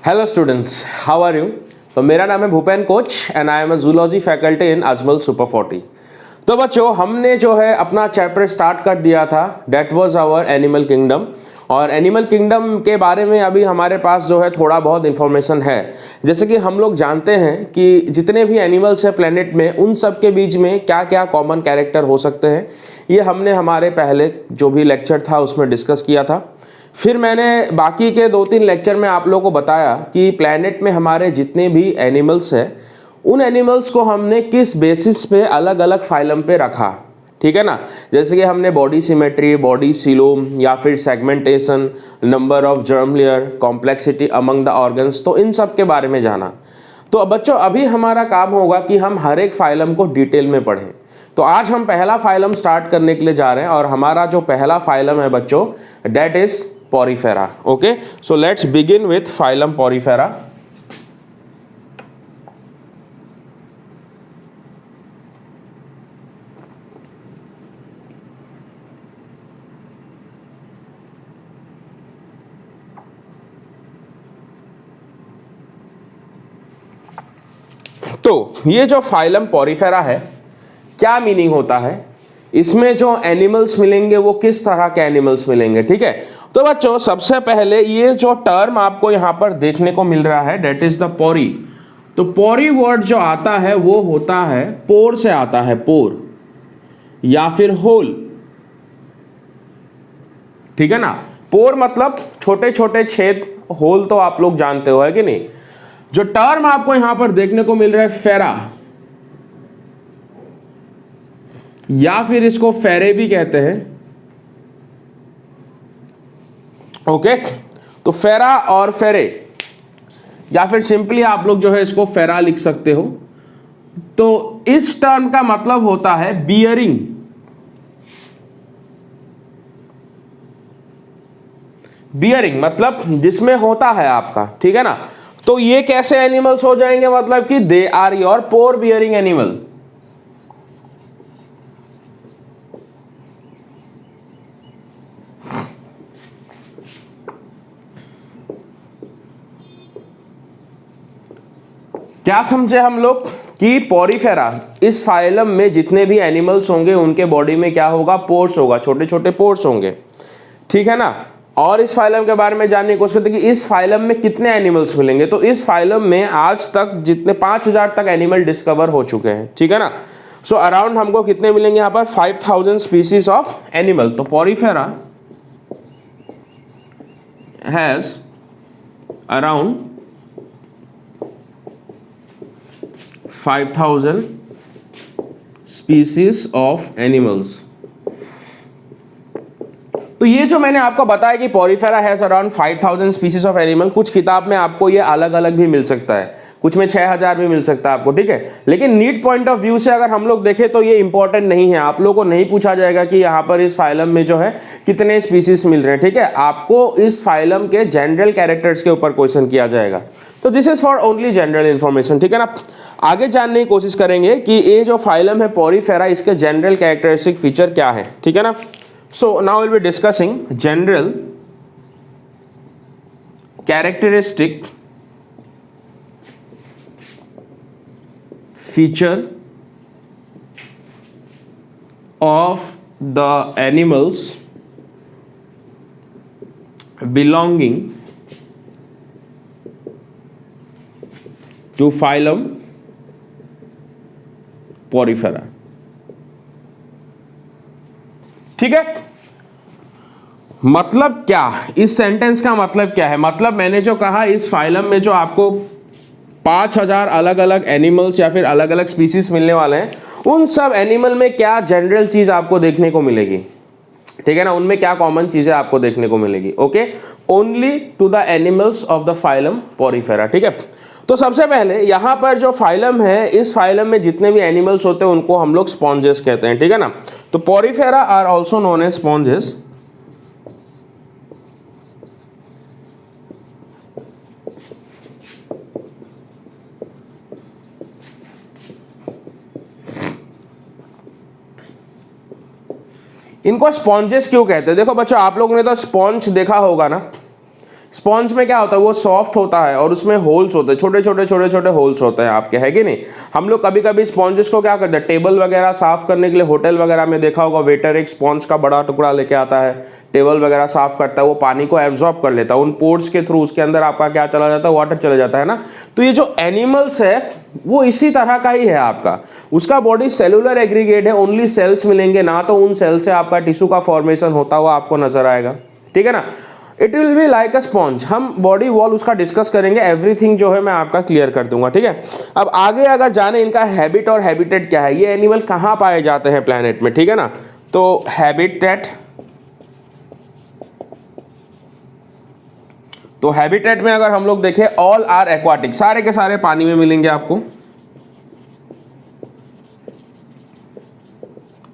Hello students, how are you. तो मेरा नाम है Bhupen Koch and I am a zoology faculty in Ajmal super 40। तो बच्चों, हमने जो है अपना चैप्टर स्टार्ट कर दिया था, that was our animal kingdom. और एनिमल किंगडम के बारे में अभी हमारे पास जो है थोड़ा बहुत इन्फॉर्मेशन है। जैसे कि हम लोग जानते हैं कि जितने भी एनिमल्स हैं प्लेनेट में, उन सब के बीच में क्या क्या कॉमन कैरेक्टर हो सकते हैं, ये हमने हमारे पहले जो भी लेक्चर था उसमें डिस्कस किया था। फिर मैंने बाकी के 2-3 लेक्चर में आप लोगों को बताया कि प्लेनेट में हमारे जितने भी एनिमल्स हैं, उन एनिमल्स को हमने किस बेसिस पे अलग अलग फाइलम पे रखा, ठीक है ना। जैसे कि हमने बॉडी सिमेट्री, बॉडी सीलोम, या फिर segmentation, number of germ layer, complexity among the organs, तो इन सब के बारे में जाना। तो बच्चों, अभी हमारा काम होगा कि हम हर एक फाइलम को डिटेल में पढ़ें। तो आज हम पहला फाइलम स्टार्ट करने के लिए जा रहे हैं, और हमारा जो पहला फाइलम है बच्चों, that is Porifera. Okay, so let's begin with phylum Porifera. तो ये जो फाइलम पोरिफेरा है, क्या मीनिंग होता है, इसमें जो एनिमल्स मिलेंगे वो किस तरह के एनिमल्स मिलेंगे, ठीक है। तो बच्चों, सबसे पहले ये जो टर्म आपको यहां पर देखने को मिल रहा है, डेट इज द पोरी। तो पोरी वर्ड जो आता है वो होता है पोर से आता है, पोर या फिर होल, ठीक है ना। पोर मतलब छोटे छोटे छेद, होल तो आप लोग जानते हो, है कि नहीं। जो टर्म आपको यहां पर देखने को मिल रहा है फेरा, या फिर इसको फेरे भी कहते हैं, ओके। तो फेरा और फेरे, या फिर सिंपली आप लोग जो है इसको फेरा लिख सकते हो। तो इस टर्म का मतलब होता है बियरिंग। बियरिंग मतलब जिसमें होता है आपका, ठीक है ना। तो ये कैसे एनिमल्स हो जाएंगे, मतलब कि they are your pore bearing animal. क्या समझे हम लोग कि पोरिफेरा, इस फाइलम में जितने भी एनिमल्स होंगे उनके बॉडी में क्या होगा, पोर्स होगा, छोटे छोटे पोर्स होंगे, ठीक है ना। और इस फाइलम के बारे में जानने की कोशिश करते हैं कि इस फाइलम में कितने एनिमल्स मिलेंगे। तो इस फाइलम में आज तक जितने 5000 तक एनिमल डिस्कवर हो चुके हैं, ठीक है ना। सो अराउंड हमको कितने मिलेंगे यहाँ पर, 5000 स्पीसीज ऑफ एनिमल। तो Porifera has around 5000 species of animals. तो ये जो मैंने आपको बताया कि Porifera has around 5000 species of animal, कुछ किताब में आपको ये अलग अलग भी मिल सकता है, कुछ में 6000 भी मिल सकता है आपको, ठीक है। लेकिन नीड पॉइंट ऑफ व्यू से अगर हम लोग देखें तो ये इंपॉर्टेंट नहीं है। आप लोगों को नहीं पूछा जाएगा कि यहाँ पर इस फाइलम में जो है कितने स्पीसीज मिल रहे हैं, ठीक है। आपको इस फाइलम के जनरल कैरेक्टर्स के ऊपर क्वेश्चन किया जाएगा। तो this is for only general information, ठीक है ना। आगे जानने की कोशिश करेंगे कि ये जो फाइलम है पोरिफेरा, इसके जनरल कैरेक्टरिस्टिक फीचर क्या है, ठीक है ना। So now we'll be discussing general characteristic feature of the animals belonging to phylum Porifera, ठीक है। मतलब क्या, इस सेंटेंस का मतलब क्या है, मतलब मैंने जो कहा, इस फाइलम में जो आपको 5000 अलग अलग एनिमल्स या फिर अलग अलग स्पीसीज मिलने वाले हैं, उन सब एनिमल में क्या जनरल चीज आपको देखने को मिलेगी, ठीक है ना। उनमें क्या कॉमन चीजें आपको देखने को मिलेगी, okay, only to the animals of the phylum Porifera, ठीक है। तो सबसे पहले यहां पर जो फाइलम है, इस फाइलम में जितने भी एनिमल्स होते हैं उनको हम लोग स्पॉन्जेस कहते हैं, ठीक है ना। तो Porifera are also known as sponges. इनको स्पॉन्जेस क्यों कहते हैं? देखो बच्चों, आप लोगों ने तो स्पॉन्ज देखा होगा ना, स्पॉन्ज में क्या होता है, वो सॉफ्ट होता है और उसमें होल्स होते हैं, छोटे छोटे छोटे छोटे होल्स होते हैं आपके, है कि नहीं। हम लोग कभी कभी स्पॉन्जेस को क्या करते हैं, टेबल वगैरह साफ करने के लिए, होटल वगैरह में देखा होगा वेटर एक स्पॉन्ज का बड़ा टुकड़ा लेके आता है, टेबल वगैरह साफ करता है, वो पानी को एब्जॉर्ब कर लेता है, उन पोर्स के थ्रू उसके अंदर आपका क्या चला जाता है, वाटर चला जाता है ना। तो ये जो एनिमल्स है वो इसी तरह का ही है आपका, उसका बॉडी सेलुलर एग्रीगेट है, ओनली सेल्स मिलेंगे ना, तो उन सेल से आपका टिश्यू का फॉर्मेशन होता हुआ आपको नजर आएगा, ठीक है ना। It will be like a sponge. हम बॉडी वॉल उसका डिस्कस करेंगे, एवरीथिंग जो है मैं आपका क्लियर कर दूंगा, ठीक है। अब आगे अगर जाने इनका हैबिट और हैबिटेट क्या है, ये एनिमल कहाँ पाए जाते हैं प्लेनेट में, ठीक है ना। तो हैबिटेट, तो हैबिटेट में अगर हम लोग देखें, ऑल आर एक्वाटिक, सारे के सारे पानी में मिलेंगे आपको।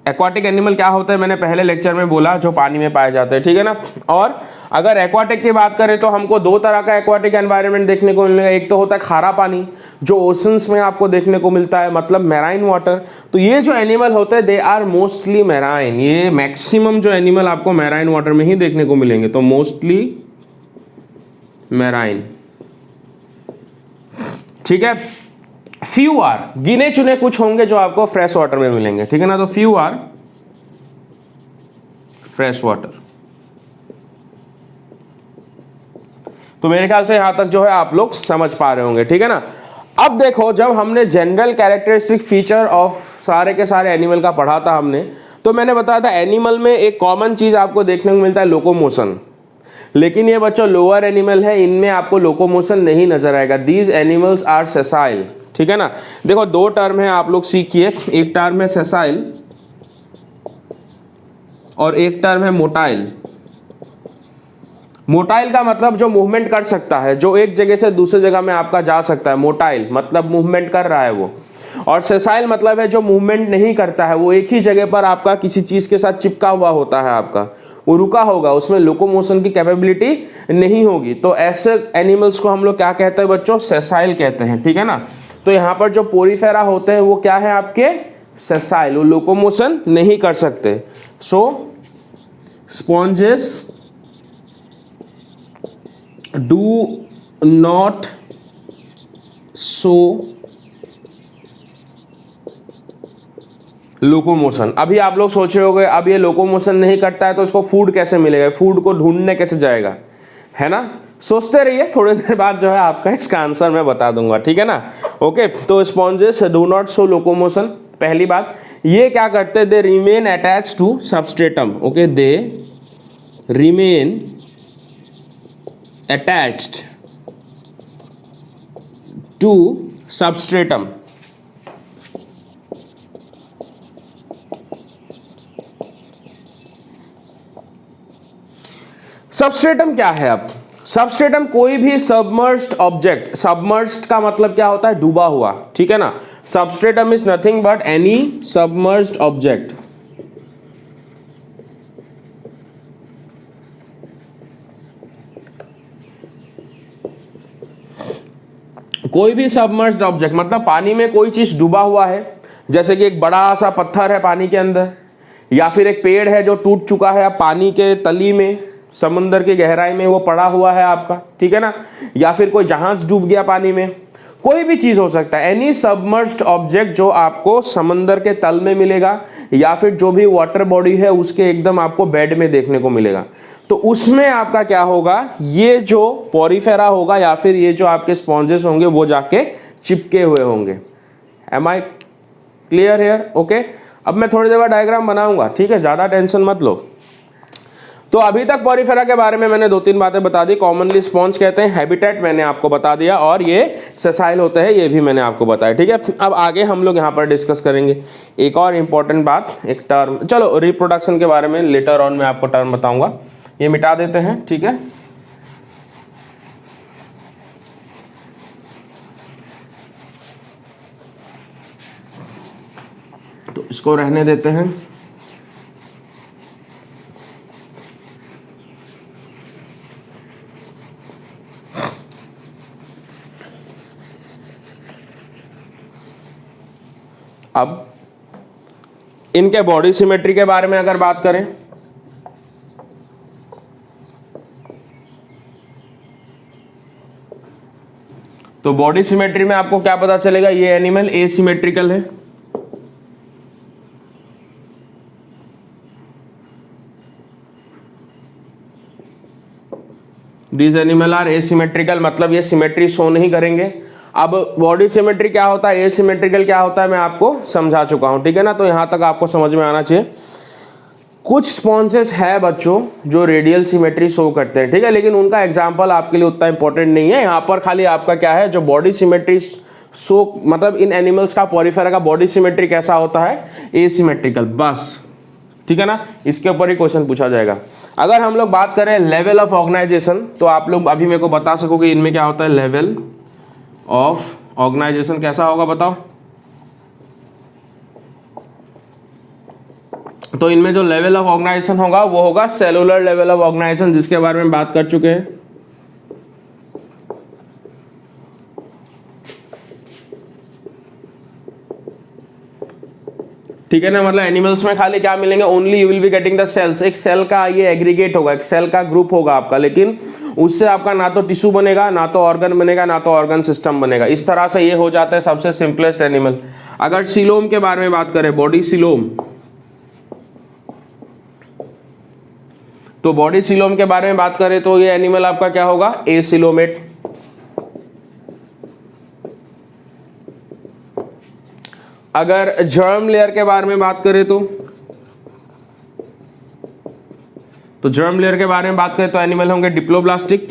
एक्वाटिक एनिमल क्या होता है, मैंने पहले लेक्चर में बोला, जो पानी में पाए जाते हैं, ठीक है ना। और अगर एक्वाटिक की बात करें तो हमको दो तरह का एक्वाटिक एनवायरनमेंट देखने को मिलेगा। एक तो होता है खारा पानी, जो ओशंस में आपको देखने को मिलता है, मतलब मैराइन वाटर। तो ये जो एनिमल होते हैं दे आर मोस्टली मैराइन, ये मैक्सिमम जो एनिमल आपको मैराइन वाटर में ही देखने को मिलेंगे, तो मोस्टली मैराइन, ठीक है। फ्यू आर, गिने चुने कुछ होंगे जो आपको फ्रेश वाटर में मिलेंगे, ठीक है ना। तो फ्यू आर फ्रेश वाटर। तो मेरे ख्याल से यहां तक जो है आप लोग समझ पा रहे होंगे, ठीक है ना। अब देखो, जब हमने जनरल कैरेक्टरिस्टिक फीचर ऑफ सारे के सारे एनिमल का पढ़ा था हमने, तो मैंने बताया था एनिमल में एक कॉमन चीज आपको देखने को मिलता है, लोकोमोशन। लेकिन ये बच्चों लोअर एनिमल है, इनमें आपको लोकोमोशन नहीं नजर आएगा। दीज एनिमल्स आर सेसाइल, ठीक है ना। देखो दो टर्म है, आप लोग सीखिए, एक टर्म है सेसाइल और एक टर्म है मोटाइल। मोटाइल का मतलब जो मूवमेंट कर सकता है, जो एक जगह से दूसरी जगह में आपका जा सकता है, मोटाइल मतलब मूवमेंट कर रहा है वो। और सेसाइल मतलब है जो मूवमेंट नहीं करता है, वो एक ही जगह पर आपका किसी चीज के साथ चिपका हुआ होता है, आपका वो रुका होगा, उसमें लोकोमोशन की कैपेबिलिटी नहीं होगी। तो ऐसे एनिमल्स को हम लोग क्या कहते हैं बच्चों, सेसाइल कहते हैं, ठीक है ना। तो यहाँ पर जो पोरीफेरा होते हैं वो क्या है आपके, सेसाइल, वो लोकोमोशन नहीं कर सकते। So sponges do not show locomotion. अभी आप लोग सोच रहे होंगे अब ये लोकोमोशन नहीं करता है तो इसको फूड कैसे मिलेगा, फूड को ढूंढने कैसे जाएगा, है ना। सोचते रहिए, थोड़ी देर बाद जो है आपका इसका आंसर मैं बता दूंगा, ठीक है ना। ओके, तो sponges do not show locomotion, पहली बात। ये क्या करते हैं, they remain attach to substratum. Okay, they remain attached to substratum. Substratum क्या है, अब सबस्ट्रेटम कोई भी सबमर्ज्ड ऑब्जेक्ट, सबमर्ज्ड का मतलब क्या होता है, डूबा हुआ, ठीक है ना। Substratum is nothing but any submerged object. कोई भी सबमर्ज्ड ऑब्जेक्ट मतलब पानी में कोई चीज डूबा हुआ है, जैसे कि एक बड़ा सा पत्थर है पानी के अंदर, या फिर एक पेड़ है जो टूट चुका है अब पानी के तली में, समुद्र की गहराई में वो पड़ा हुआ है आपका, ठीक है ना। या फिर कोई जहाज डूब गया पानी में, कोई भी चीज हो सकता है, एनी सबमर्ज्ड ऑब्जेक्ट जो आपको समंदर के तल में मिलेगा, या फिर जो भी वाटर बॉडी है उसके एकदम आपको बेड में देखने को मिलेगा। तो उसमें आपका क्या होगा, ये जो पोरीफेरा होगा या फिर ये जो आपके स्पॉन्जेस होंगे वो जाके चिपके हुए होंगे। Am I clear here? Okay, अब मैं थोड़ी देर बाद डायग्राम बनाऊंगा, ठीक है, ज्यादा टेंशन मत लो। तो अभी तक पोरीफेरा के बारे में मैंने दो तीन बातें बता दी। कॉमनली स्पॉन्ज कहते हैं, हैबिटेट मैंने आपको बता दिया, और ये सेसाइल होते हैं ये भी मैंने आपको बताया, ठीक है। अब आगे हम लोग यहाँ पर डिस्कस करेंगे एक और इम्पॉर्टेंट बात, एक टर्म, चलो रिप्रोडक्शन के बारे में लेटर ऑन मैं आपको टर्म बताऊंगा, ये मिटा देते हैं, ठीक है। तो इसको रहने देते हैं। अब इनके बॉडी सिमेट्री के बारे में अगर बात करें, तो बॉडी सिमेट्री में आपको क्या पता चलेगा, ये एनिमल एसिमेट्रिकल है, दिस एनिमल आर एसिमेट्रिकल, मतलब ये सिमेट्री शो नहीं करेंगे। अब बॉडी सिमेट्री क्या होता है, एसिमेट्रिकल क्या होता है, मैं आपको समझा चुका हूं, ठीक है ना। तो यहां तक आपको समझ में आना चाहिए। कुछ स्पॉन्सेस है बच्चों जो रेडियल सिमेट्री शो करते हैं, ठीक है, लेकिन उनका एग्जांपल आपके लिए उतना इंपॉर्टेंट नहीं है। यहाँ पर खाली आपका क्या है, जो बॉडी सिमेट्री शो, मतलब इन एनिमल्स का, पॉरीफेरा का बॉडी सिमेट्री कैसा होता है, एसिमेट्रिकल, बस, ठीक है ना। इसके ऊपर ही क्वेश्चन पूछा जाएगा। अगर हम लोग बात करें लेवल ऑफ ऑर्गेनाइजेशन, तो आप लोग अभी मेरे को बता सकोगे इनमें क्या होता है, लेवल ऑफ ऑर्गेनाइजेशन कैसा होगा बताओ। तो इनमें जो लेवल ऑफ ऑर्गेनाइजेशन होगा वो होगा सेलुलर लेवल ऑफ ऑर्गेनाइजेशन, जिसके बारे में बात कर चुके हैं। ठीक है ना, मतलब एनिमल्स में खाली क्या मिलेंगे, only you will be getting the cells. एक सेल का ये एग्रीगेट होगा, एक सेल का ग्रुप होगा आपका, लेकिन उससे आपका ना तो टिश्यू बनेगा, ना तो ऑर्गन बनेगा, ना तो ऑर्गन सिस्टम बनेगा। इस तरह से ये हो जाता है सबसे सिंपलेस्ट एनिमल। अगर सीलोम के बारे में बात करें, बॉडी सीलोम, तो बॉडी सीलोम के बारे में बात करें तो ये एनिमल आपका क्या होगा, एसिलोमेट। अगर जर्म लेयर के बारे में बात करें तो जर्म लेयर के बारे में बात करें तो एनिमल होंगे डिप्लोब्लास्टिक,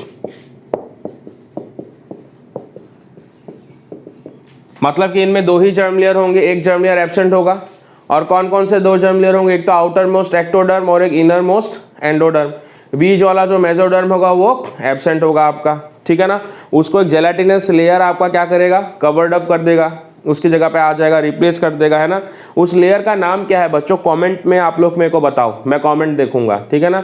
मतलब कि इनमें दो ही जर्म लेयर होंगे, एक जर्म लेयर एब्सेंट होगा। और कौन कौन से दो जर्म लेयर होंगे, एक तो आउटर मोस्ट एक्टोडर्म और एक इनर मोस्ट एंडोडर्म। बीच वाला जो मेसोडर्म होगा वो एब्सेंट होगा आपका, ठीक है ना। उसको एक जेलाटिनस लेयर आपका क्या करेगा, कवर्ड अप कर देगा, उसकी जगह पे आ जाएगा, रिप्लेस कर देगा, है ना। उस लेयर का नाम क्या है बच्चों, कमेंट में आप लोग मेरे को बताओ, मैं कमेंट देखूंगा, ठीक है ना।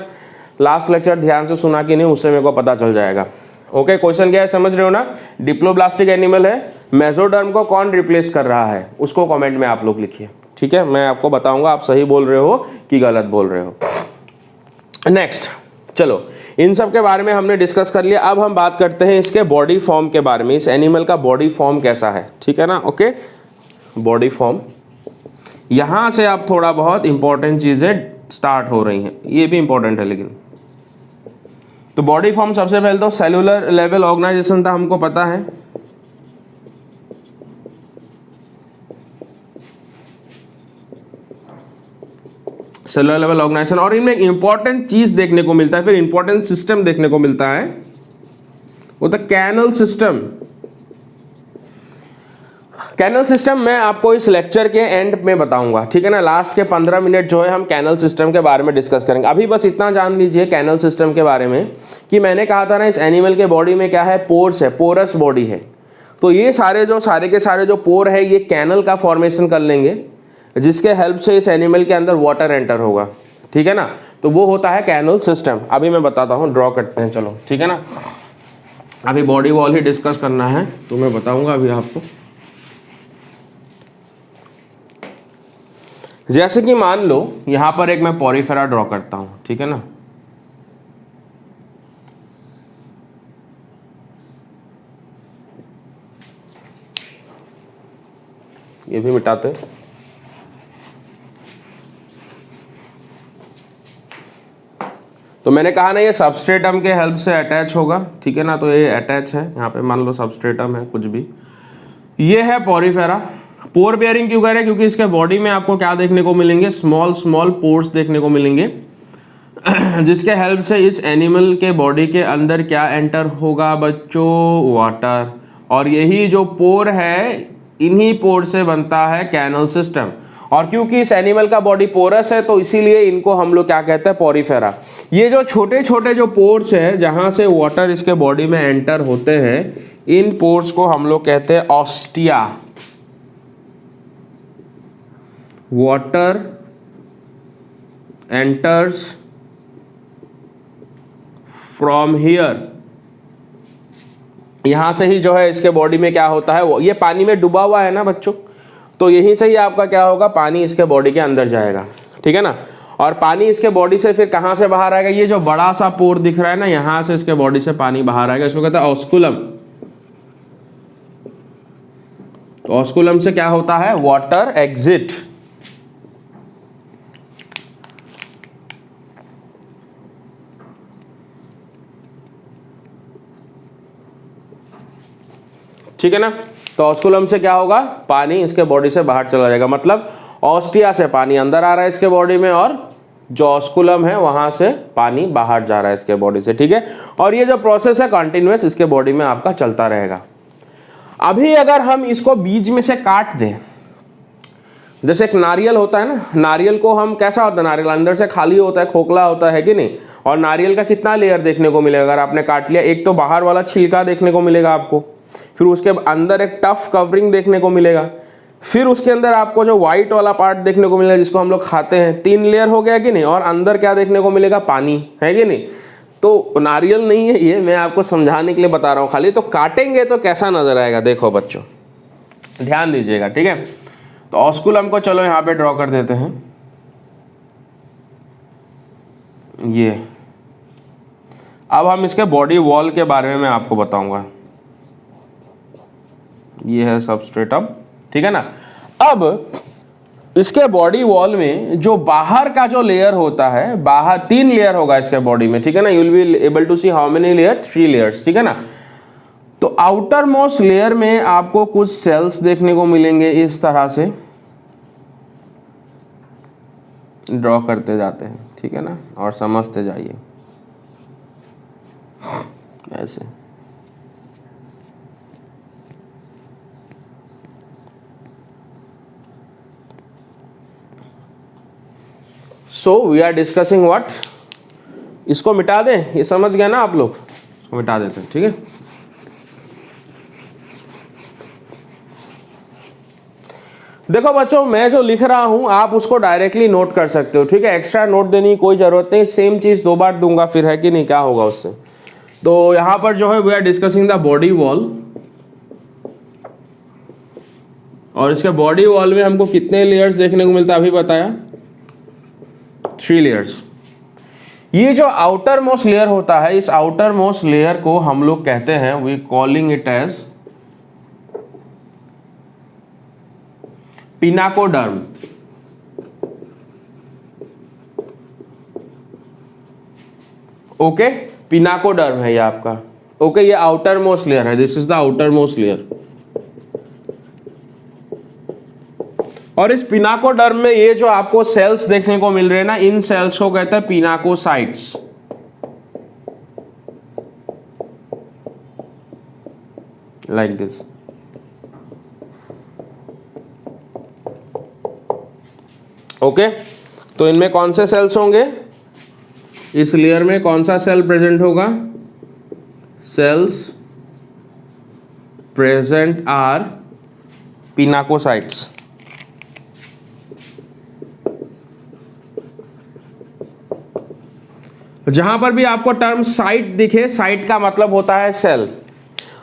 लास्ट लेक्चर ध्यान से सुना कि नहीं, उससे मेरे को पता चल जाएगा। ओके, क्वेश्चन क्या है समझ रहे हो ना। डिप्लोब्लास्टिक एनिमल है, मेसोडर्म को कौन रिप्लेस कर रहा है, उसको कमेंट में आप लोग लिखिए, ठीक है। मैं आपको बताऊंगा आप सही बोल रहे हो कि गलत बोल रहे हो। नेक्स्ट, चलो इन सब के बारे में हमने डिस्कस कर लिया। अब हम बात करते हैं इसके बॉडी फॉर्म के बारे में, इस एनिमल का बॉडी फॉर्म कैसा है, ठीक है ना। ओके, बॉडी फॉर्म, यहां से अब थोड़ा बहुत इंपॉर्टेंट चीजें स्टार्ट हो रही हैं, ये भी इंपॉर्टेंट है लेकिन। तो बॉडी फॉर्म सबसे पहले तो सेलुलर लेवल ऑर्गेनाइजेशन था, हमको पता है। सेलुलर लेवल ऑर्गेनाइजेशन, और इनमें इंपॉर्टेंट चीज देखने को मिलता है, फिर इंपॉर्टेंट सिस्टम देखने को मिलता है, वो तो कैनल सिस्टम। कैनल सिस्टम मैं आपको इस लेक्चर के एंड में बताऊंगा, ठीक है ना। लास्ट के 15 मिनट जो है हम कैनल सिस्टम के बारे में डिस्कस करेंगे। अभी बस इतना जान लीजिए कैनल सिस्टम के बारे में कि मैंने कहा था ना, इस एनिमल के बॉडी में क्या है, पोर्स है, पोरस बॉडी है। तो ये सारे के सारे जो पोर है ये कैनल का फॉर्मेशन कर लेंगे, जिसके हेल्प से इस एनिमल के अंदर वाटर एंटर होगा, ठीक है ना। तो वो होता है कैनल सिस्टम। अभी मैं बताता हूँ, ड्रॉ करते हैं, चलो ठीक है ना। अभी बॉडी वॉल ही डिस्कस करना है तो मैं बताऊंगा अभी आपको। जैसे कि मान लो यहां पर एक मैं पॉरीफेरा ड्रॉ करता हूं, ठीक है ना। ये भी मिटाते, तो मैंने कहा ना ये सबस्ट्रेटम के हेल्प से अटैच होगा, ठीक है ना। तो ये अटैच है, यहाँ पे मान लो सबस्ट्रेटम है कुछ भी, ये है पॉरीफेरा। पोर बेयरिंग क्यों कह रहे हैं, क्योंकि इसके बॉडी में आपको क्या देखने को मिलेंगे, स्मॉल स्मॉल पोर्स देखने को मिलेंगे, जिसके हेल्प से इस एनिमल के बॉडी के अंदर क्या एंटर होगा बच्चों, वाटर। और यही जो पोर है, इन्हीं पोर से बनता है कैनल सिस्टम। और क्योंकि इस एनिमल का बॉडी पोरस है तो इसीलिए इनको हम लोग क्या कहते हैं, पॉरीफेरा। ये जो छोटे छोटे जो पोर्स है जहां से वाटर इसके बॉडी में एंटर होते हैं, इन पोर्स को हम लोग कहते हैं ostia. Water enters from here, यहां से ही जो है इसके बॉडी में क्या होता है, वो ये पानी में डूबा हुआ है ना बच्चों, तो यहीं से ही आपका क्या होगा, पानी इसके बॉडी के अंदर जाएगा, ठीक है ना। और पानी इसके बॉडी से फिर कहां से बाहर आएगा, ये जो बड़ा सा पोर दिख रहा है ना, यहां से इसके बॉडी से पानी बाहर आएगा, इसको कहते हैं ऑस्कुलम। तो ऑस्कुलम से क्या होता है, वाटर एग्जिट। ठीक है ना। तो ऑस्कुलम से क्या होगा, पानी इसके बॉडी से बाहर चला जाएगा, मतलब ऑस्टिया से पानी अंदर आ रहा है इसके बॉडी में और जो ऑस्कुलम है वहां से पानी बाहर जा रहा है इसके बॉडी से। ठीक है, और ये जो प्रोसेस है कंटिन्यूअस इसके बॉडी में आपका चलता रहेगा। अभी अगर हम इसको बीज में से काट दें, जैसे एक नारियल होता है ना, नारियल को हम कैसा होता है, नारियल अंदर से खाली होता है, खोखला होता है कि नहीं, और नारियल का कितना लेयर देखने को मिलेगा अगर आपने काट लिया, एक तो बाहर वाला छिलका देखने को मिलेगा आपको, फिर उसके अंदर एक टफ कवरिंग देखने को मिलेगा, फिर उसके अंदर आपको जो व्हाइट वाला पार्ट देखने को मिलेगा जिसको हम लोग खाते हैं। 3 लेयर हो गया कि नहीं, और अंदर क्या देखने को मिलेगा, पानी है कि नहीं। तो नारियल नहीं है ये, मैं आपको समझाने के लिए बता रहा हूँ खाली। तो काटेंगे तो कैसा नजर आएगा, देखो बच्चों ध्यान दीजिएगा। ठीक है, तो ऑस्कुलम को चलो यहाँ पे ड्रॉ कर देते हैं। ये अब हम इसके बॉडी वॉल के बारे में मैं आपको बताऊंगा। ये है सबस्ट्रेटम, ठीक है ना। अब इसके बॉडी वॉल में जो बाहर का जो लेयर होता है, बाहर 3 लेयर होगा इसके बॉडी में, ठीक है ना। You will be able to see how many layer, 3 layers, ठीक है ना। तो आउटर मोस्ट लेयर में आपको कुछ सेल्स देखने को मिलेंगे, इस तरह से ड्रॉ करते जाते हैं, ठीक है ना, और समझते जाइए ऐसे। So we are discussing what, इसको मिटा दें, ये समझ गया ना आप लोग, इसको मिटा देते हैं, ठीक है। देखो बच्चों, मैं जो लिख रहा हूं आप उसको डायरेक्टली नोट कर सकते हो, ठीक है। एक्स्ट्रा नोट देने की कोई जरूरत नहीं, सेम चीज 2 बार दूंगा फिर, है कि नहीं, क्या होगा उससे। तो यहां पर जो है we are discussing the body wall, और इसके बॉडी वॉल में हमको कितने लेयर्स देखने को मिलता है अभी बताया, 3 लेयर्स। ये जो आउटर मोस्ट लेयर होता है, इस आउटर मोस्ट लेयर को हम लोग कहते हैं, we calling it as pinacoderm. Okay, pinacoderm है ये आपका। ओके, ये आउटर मोस्ट लेयर है, this is the outer most layer. और इस पिनाकोडर्म में ये जो आपको सेल्स देखने को मिल रहे हैं ना, इन सेल्स को कहते हैं पिनाकोसाइट्स। Like this. ओके, तो इनमें कौन से सेल्स होंगे, इस लेयर में कौन सा सेल प्रेजेंट होगा, सेल्स प्रेजेंट आर पिनाकोसाइट्स। जहां पर भी आपको टर्म साइट दिखे, साइट का मतलब होता है सेल,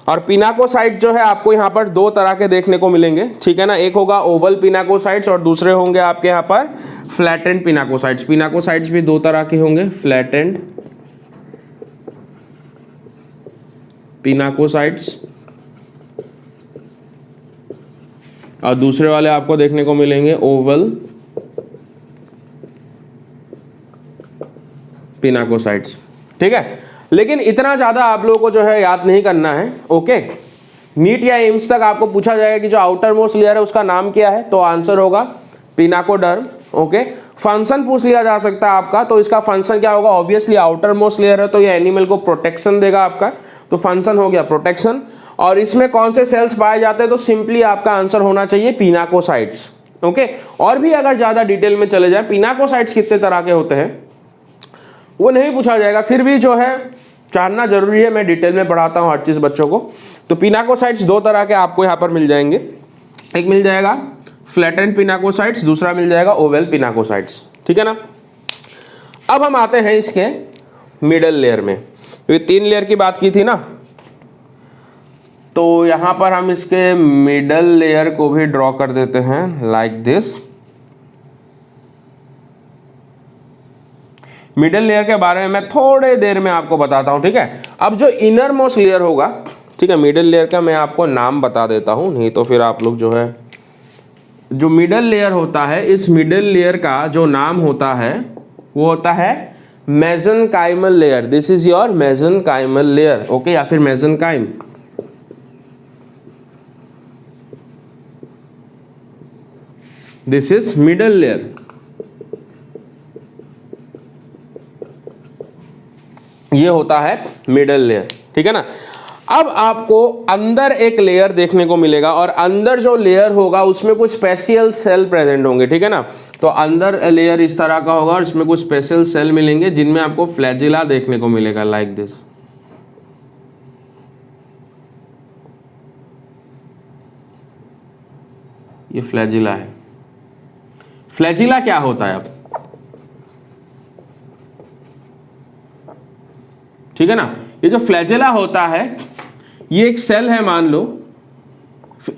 और पिनाकोसाइट जो है आपको यहां पर 2 तरह के देखने को मिलेंगे, ठीक है ना। एक होगा ओवल पिनाकोसाइट्स और दूसरे होंगे आपके यहां पर फ्लैटेंड पिनाकोसाइट्स। पिनाकोसाइट्स भी 2 तरह के होंगे, फ्लैटेंड पिनाकोसाइट्स, और दूसरे वाले आपको देखने को मिलेंगे ओवल पिनाकोसाइट्स, ठीक है। लेकिन इतना ज्यादा आप लोगों को जो है याद नहीं करना है, ओके। नीट या एम्स तक आपको पूछा जाएगा कि जो आउटर मोस्ट लेयर है उसका नाम क्या है, तो आंसर होगा पिनाकोडर्म, ओके। फंक्शन पूछ लिया जा सकता है आपका, तो इसका फंक्शन क्या होगा, ऑब्वियसली आउटर मोस्ट लेयर है तो ये एनिमल को प्रोटेक्शन देगा आपका, तो फंक्शन हो गया प्रोटेक्शन। और इसमें कौन से सेल्स पाए जाते हैं, तो सिंपली आपका आंसर होना चाहिए पिनाकोसाइट्स, ओके। और भी अगर ज्यादा डिटेल में चले जाए, पिनाकोसाइट्स कितने तरह के होते हैं वो नहीं पूछा जाएगा, फिर भी जो है जानना जरूरी है, मैं डिटेल में पढ़ाता हूँ हर चीज बच्चों को। तो पिनाकोसाइट्स 2 तरह के आपको यहाँ पर मिल जाएंगे, एक मिल जाएगा फ्लैटेंड पिनाकोसाइट्स, दूसरा मिल जाएगा ओवल पिनाकोसाइट्स, ठीक है ना। अब हम आते हैं इसके मिडल लेयर में, क्योंकि 3 लेयर की बात की थी ना, तो यहां पर हम इसके मिडल लेयर को भी ड्रॉ कर देते हैं लाइक दिस। मिडल लेयर के बारे में मैं थोड़े देर में आपको बताता हूं, ठीक है। अब जो इनर मोस्ट लेयर होगा, ठीक है। मिडिल लेयर का मैं आपको नाम बता देता हूँ, नहीं तो फिर आप लोग जो है, जो मिडिल लेयर होता है, इस मिडिल लेयर का जो नाम होता है वो होता है mesenchymal layer. This is your mesenchymal layer, okay, या फिर mesenchyme. This is middle layer. ये होता है मिडिल लेयर, ठीक है ना। अब आपको अंदर एक लेयर देखने को मिलेगा और अंदर जो लेयर होगा उसमें कुछ स्पेशल सेल प्रेजेंट होंगे, ठीक है ना। तो अंदर लेयर इस तरह का होगा और इसमें कुछ स्पेशल सेल मिलेंगे जिनमें आपको फ्लैजिला देखने को मिलेगा, लाइक दिस। ये फ्लैजिला है। फ्लैजिला क्या होता है अब, ठीक है ना। ये जो फ्लैजिला होता है ये एक सेल है, मान लो।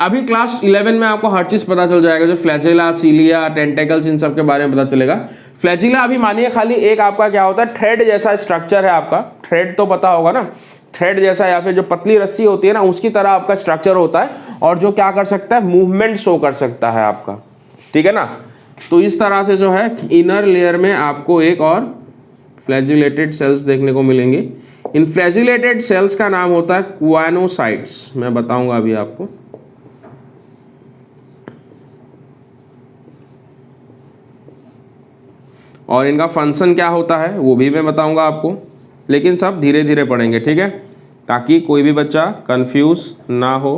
अभी क्लास 11 में आपको हर चीज पता चल जाएगा, जो फ्लैजिला, सीलिया, टेंटेकल्स, इन सब के बारे में पता चलेगा। फ्लैजिला अभी मानिए खाली एक आपका क्या होता है, थ्रेड जैसा स्ट्रक्चर है आपका। थ्रेड तो पता होगा ना, थ्रेड जैसा या फिर जो पतली रस्सी होती है ना, उसकी तरह आपका स्ट्रक्चर होता है और जो क्या कर सकता है, मूवमेंट शो कर सकता है आपका, ठीक है ना। तो इस तरह से जो है इनर लेयर में आपको एक और फ्लैजिलेटेड सेल्स देखने को मिलेंगे। इन फ्लैजिलेटेड सेल्स का नाम होता है क्वानोसाइट्स, मैं बताऊंगा अभी आपको। और इनका फंक्शन क्या होता है वो भी मैं बताऊंगा आपको, लेकिन सब धीरे धीरे पढ़ेंगे, ठीक है, ताकि कोई भी बच्चा कंफ्यूज ना हो।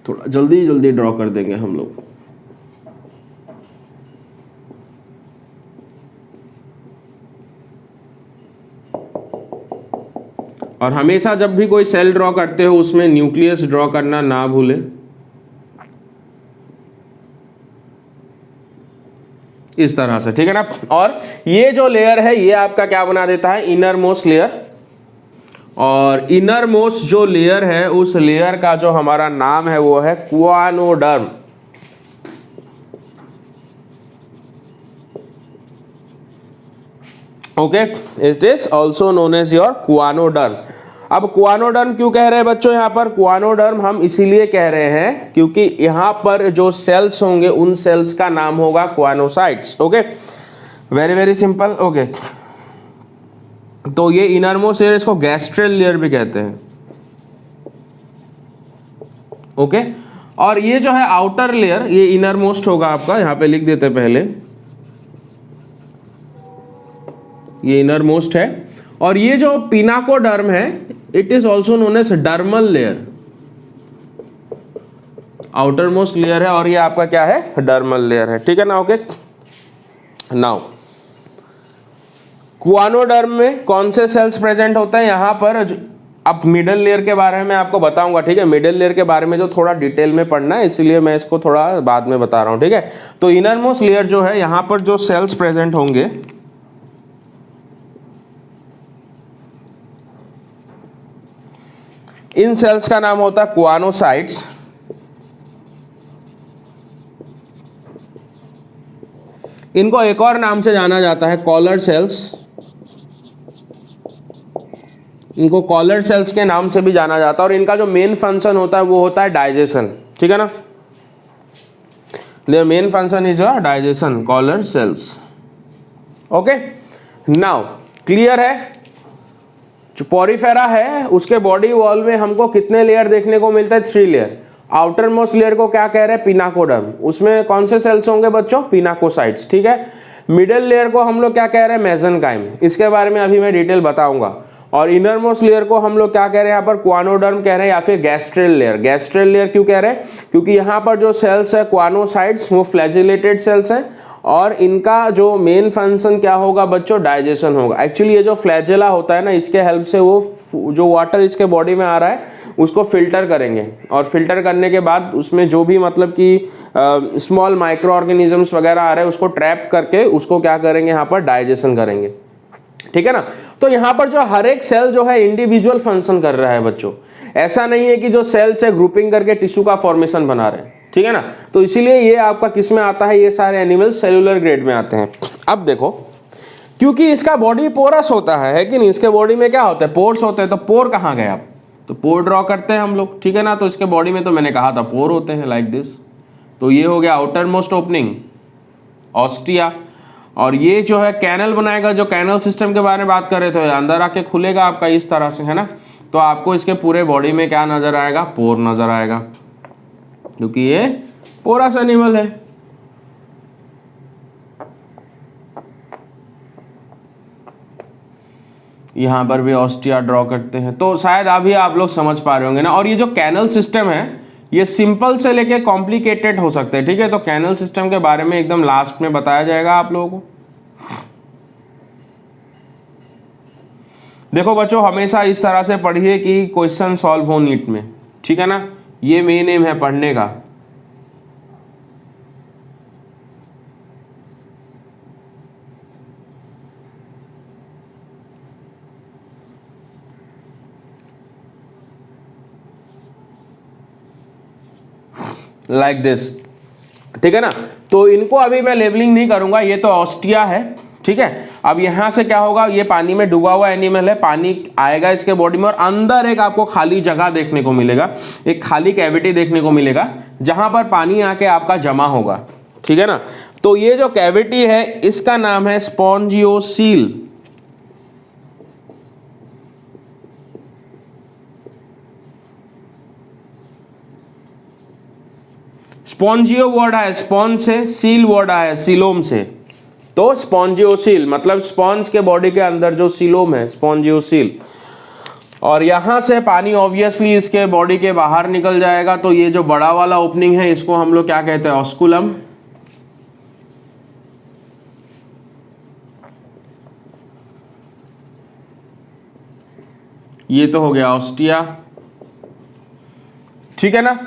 थोड़ा जल्दी जल्दी ड्रॉ कर देंगे हम लोग। और हमेशा जब भी कोई सेल ड्रॉ करते हो उसमें न्यूक्लियस ड्रॉ करना ना भूले। इस तरह से, ठीक है ना। और ये जो लेयर है ये आपका क्या बना देता है, इनर मोस्ट लेयर। और इनर मोस्ट जो लेयर है उस लेयर का जो हमारा नाम है वो है choanoderm. Okay, it is also known as your choanoderm. अब क्वानोडर्म क्यों कह रहे हैं बच्चों, यहां पर क्वानोडर्म हम इसीलिए कह रहे हैं क्योंकि यहां पर जो सेल्स होंगे उन सेल्स का नाम होगा क्वानोसाइट्स। Okay, very very simple. Okay, तो ये इनरमोस्ट लेयर, इसको गैस्ट्रल लेयर भी कहते हैं। ओके, और ये जो है आउटर लेयर, ये इनरमोस्ट होगा आपका, यहां पे लिख देते पहले, ये इनरमोस्ट है। और ये जो पिनाकोडर्म है it is also known as dermal layer, outer most layer है और ये आपका क्या है, डर्मल लेयर है, ठीक है ना। ओके, नाउ क्वानोडर्म में कौन से सेल्स प्रेजेंट होते हैं यहां पर। अब मिडल लेयर के बारे में आपको बताऊंगा, ठीक है। मिडल लेयर के बारे में जो थोड़ा डिटेल में पढ़ना है इसलिए मैं इसको थोड़ा बाद में बता रहा हूं, ठीक है। तो इनर मोस्ट लेयर जो है यहां पर जो सेल्स प्रेजेंट होंगे इन सेल्स का नाम होता है क्वानोसाइट्स। इनको एक और नाम से जाना जाता है कॉलर सेल्स। इनको कॉलर सेल्स के नाम से भी जाना जाता है और इनका जो मेन फंक्शन होता है वो होता है डाइजेशन, ठीक है ना। Their main function is your digestion, collar cells. Okay, now clear है। जो पॉरीफेरा है उसके बॉडी वॉल में हमको कितने लेयर देखने को मिलता है, 3 लेयर। आउटर मोस्ट लेयर को क्या कह रहे हैं, पिनाकोडर्म। उसमें कौन से सेल्स होंगे बच्चों, पिनाकोसाइट्स, ठीक है। मिडिल लेयर को हम लोग क्या कह रहे हैं, मेसेनकाइम। इसके बारे में अभी मैं डिटेल बताऊंगा। और इनर मोस्ट लेयर को हम लोग क्या कह रहे हैं यहाँ पर, क्वानोडर्म कह रहे हैं या फिर गैस्ट्रल लेयर। गैस्ट्रल लेयर क्यों कह रहे हैं, क्योंकि यहाँ पर जो सेल्स है क्वानोसाइट्स वो फ्लैजिलेटेड सेल्स हैं और इनका जो मेन फंक्शन क्या होगा बच्चों, डाइजेशन होगा। एक्चुअली ये जो फ्लैजेला होता है ना, इसके हेल्प से वो जो वाटर इसके बॉडी में आ रहा है उसको फिल्टर करेंगे और फिल्टर करने के बाद उसमें जो भी मतलब कि स्मॉल माइक्रो ऑर्गेनिजम्स वगैरह आ रहे हैं उसको ट्रैप करके उसको क्या करेंगे, यहाँ पर डाइजेशन करेंगे, ठीक है ना। तो यहाँ पर जो हर एक सेल जो है इंडिविजुअल फंक्शन कर रहा है बच्चों। ऐसा नहीं है कि जो सेल्स है ग्रुपिंग करके टिश्यू का फॉर्मेशन बना रहे हैं, ठीक है ना। तो इसीलिए ये आपका किस में आता है, ये सारे एनिमल सेलुलर ग्रेड में आते हैं। अब देखो क्योंकि इसका बॉडी पोरस होता है कि नहीं, इसके बॉडी में क्या होता है, पोर्स होते हैं। तो पोर कहाँ गए आप, तो पोर ड्रॉ करते हैं हम लोग, ठीक है ना। तो इसके बॉडी में तो मैंने कहा था पोर होते हैं लाइक दिस। तो ये हो गया आउटर मोस्ट ओपनिंग ऑस्टिया, और ये जो है कैनल बनाएगा, जो कैनल सिस्टम के बारे में बात कर रहे थे, अंदर आके खुलेगा आपका इस तरह से, है ना। तो आपको इसके पूरे बॉडी में क्या नजर आएगा, पोर नजर आएगा, क्योंकि ये पोरस एनिमल है। यहां पर भी ऑस्टिया ड्रॉ करते हैं। तो शायद अभी आप लोग समझ पा रहे होंगे ना। और ये जो कैनल सिस्टम है ये सिंपल से लेके कॉम्प्लिकेटेड हो सकते हैं, ठीक है। तो कैनल सिस्टम के बारे में एकदम लास्ट में बताया जाएगा आप लोगों को। देखो बच्चों, हमेशा इस तरह से पढ़िए कि क्वेश्चन सॉल्व हो नीट में, ठीक है ना। ये मेन एम है पढ़ने का। लाइक दिस, ठीक है ना। तो इनको अभी मैं लेबलिंग नहीं करूंगा, ये तो ऑस्टिया है, ठीक है। अब यहां से क्या होगा, ये पानी में डूबा हुआ एनिमल है, पानी आएगा इसके बॉडी में और अंदर एक आपको खाली जगह देखने को मिलेगा, एक खाली कैविटी देखने को मिलेगा जहां पर पानी आके आपका जमा होगा, ठीक है ना। तो ये जो कैविटी है इसका नाम है स्पॉन्जियोसील। स्पॉन्जियो वर्ड आया स्पॉन्ज से, सील वर्ड आया सीलोम से। तो स्पॉन्जियोसील मतलब स्पॉन्ज के बॉडी के अंदर जो सीलोम है, स्पॉन्जियोसील। और यहां से पानी ऑब्वियसली इसके बॉडी के बाहर निकल जाएगा। तो ये जो बड़ा वाला ओपनिंग है इसको हम लोग क्या कहते हैं, ऑस्कुलम। ये तो हो गया ऑस्टिया, ठीक है ना।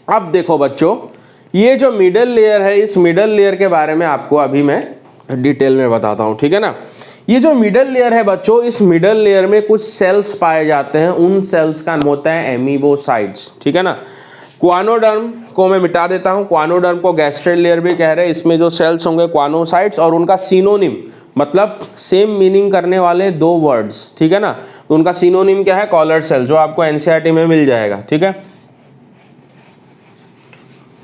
अब देखो बच्चों, ये जो मिडल लेयर है, इस मिडल लेयर के बारे में आपको अभी मैं डिटेल में बताता हूं, ठीक है ना। ये जो मिडल लेयर है बच्चों, इस मिडल लेयर में कुछ सेल्स पाए जाते हैं, उन सेल्स का नाम होता है एमीबोसाइट्स, ठीक है ना। क्वानोडर्म को मैं मिटा देता हूं, क्वानोडर्म को गैस्ट्रेल लेयर भी कह रहे हैं। इसमें जो सेल्स होंगे क्वानोसाइट्स, और उनका सिनोनिम मतलब सेम मीनिंग करने वाले दो वर्ड्स, ठीक है ना। तो उनका सिनोनिम क्या है, कॉलर सेल, जो आपको एनसीईआरटी में मिल जाएगा, ठीक है।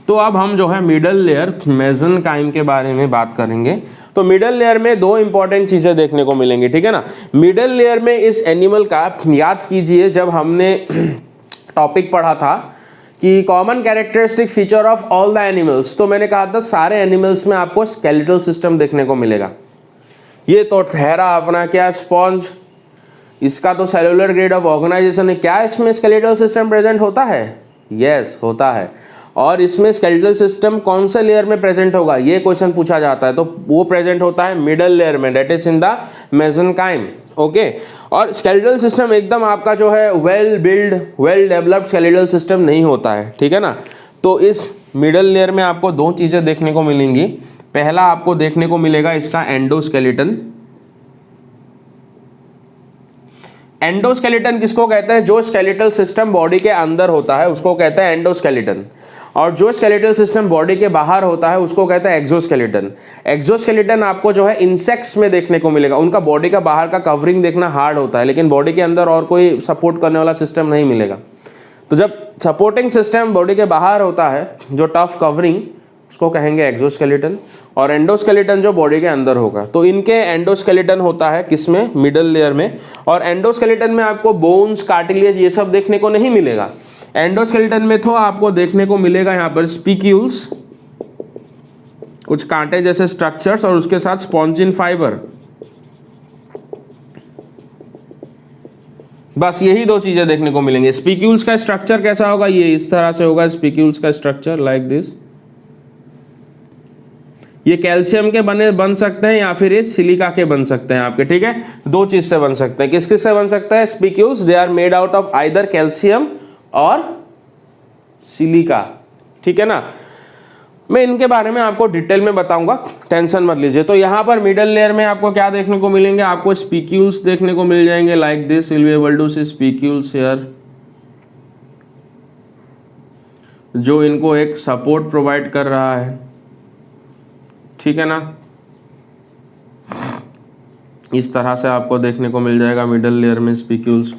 तो अब हम जो है मिडल लेयर मेसेनकाइम के बारे में बात करेंगे। तो मिडल लेयर में दो इंपॉर्टेंट चीजें देखने को मिलेंगी, ठीक है ना। मिडल लेयर में इस एनिमल का याद कीजिए, जब हमने टॉपिक पढ़ा था कि common characteristic feature of all the animals, तो मैंने कहा था सारे एनिमल्स में आपको स्केलेटल सिस्टम देखने को मिलेगा। ये तो ठहरा अपना क्या, स्पॉन्ज, इसका तो सेलुलर ग्रेड ऑफ ऑर्गेनाइजेशन है। क्या इसमें स्केलेटल सिस्टम प्रेजेंट होता है? यस, होता है। और इसमें स्केलेटल सिस्टम कौन से लेयर में प्रेजेंट होगा, ये क्वेश्चन पूछा जाता है। तो वो प्रेजेंट होता है मिडल लेयर में, that is in the mesenchyme, okay. और स्केलेटल सिस्टम एकदम आपका जो है well build, well developed skeletal system नहीं होता है, ठीक है ना। तो इस मिडल लेयर में आपको दो चीजें देखने को मिलेंगी। पहला आपको देखने को मिलेगा इसका एंडोस्केलेटन। एंडोस्केलेटन किसको कहते हैं, जो स्केलेटल सिस्टम बॉडी के अंदर होता है उसको कहते हैं एंडोस्केलेटन, और जो स्केलेटल सिस्टम बॉडी के बाहर होता है उसको कहते हैं एक्सोस्केलेटन। एक्सोस्केलेटन आपको जो है इंसेक्ट्स में देखने को मिलेगा। उनका बॉडी का बाहर का कवरिंग देखना हार्ड होता है, लेकिन बॉडी के अंदर और कोई सपोर्ट करने वाला सिस्टम नहीं मिलेगा। तो जब सपोर्टिंग सिस्टम बॉडी के बाहर होता है, जो टफ कवरिंग, उसको कहेंगे एक्सोस्केलेटन। और एंडोस्केलेटन जो बॉडी के अंदर होगा, तो इनके एंडोस्केलेटन होता है किसमें, मिडल लेयर में। और एंडोस्केलेटन में आपको बोन्स, कार्टिलेज ये सब देखने को नहीं मिलेगा। एंडोस्केलेटन में तो आपको देखने को मिलेगा यहाँ पर स्पीक्यूल्स, कुछ कांटे जैसे स्ट्रक्चर्स, और उसके साथ स्पॉन्जिन फाइबर। बस यही दो चीजें देखने को मिलेंगे। स्पीक्यूल्स का स्ट्रक्चर कैसा होगा, ये इस तरह से होगा स्पीक्यूल्स का स्ट्रक्चर, लाइक दिस। ये कैल्शियम के बन सकते हैं या फिर ये सिलिका के बन सकते हैं आपके, ठीक है। दो चीज से बन सकते हैं। किस किस से बन सकता है spicules, they are made out of either calcium or silica, ठीक है ना। मैं इनके बारे में आपको डिटेल में बताऊंगा, टेंशन मत लीजिए। तो यहाँ पर मिडल लेयर में आपको क्या देखने को मिलेंगे, आपको स्पीक्यूल्स देखने को मिल जाएंगे, like this. Will be able to see spicules here, जो इनको एक सपोर्ट प्रोवाइड कर रहा है, ठीक है ना। इस तरह से आपको देखने को मिल जाएगा मिडल लेयर में स्पिक्यूल्स।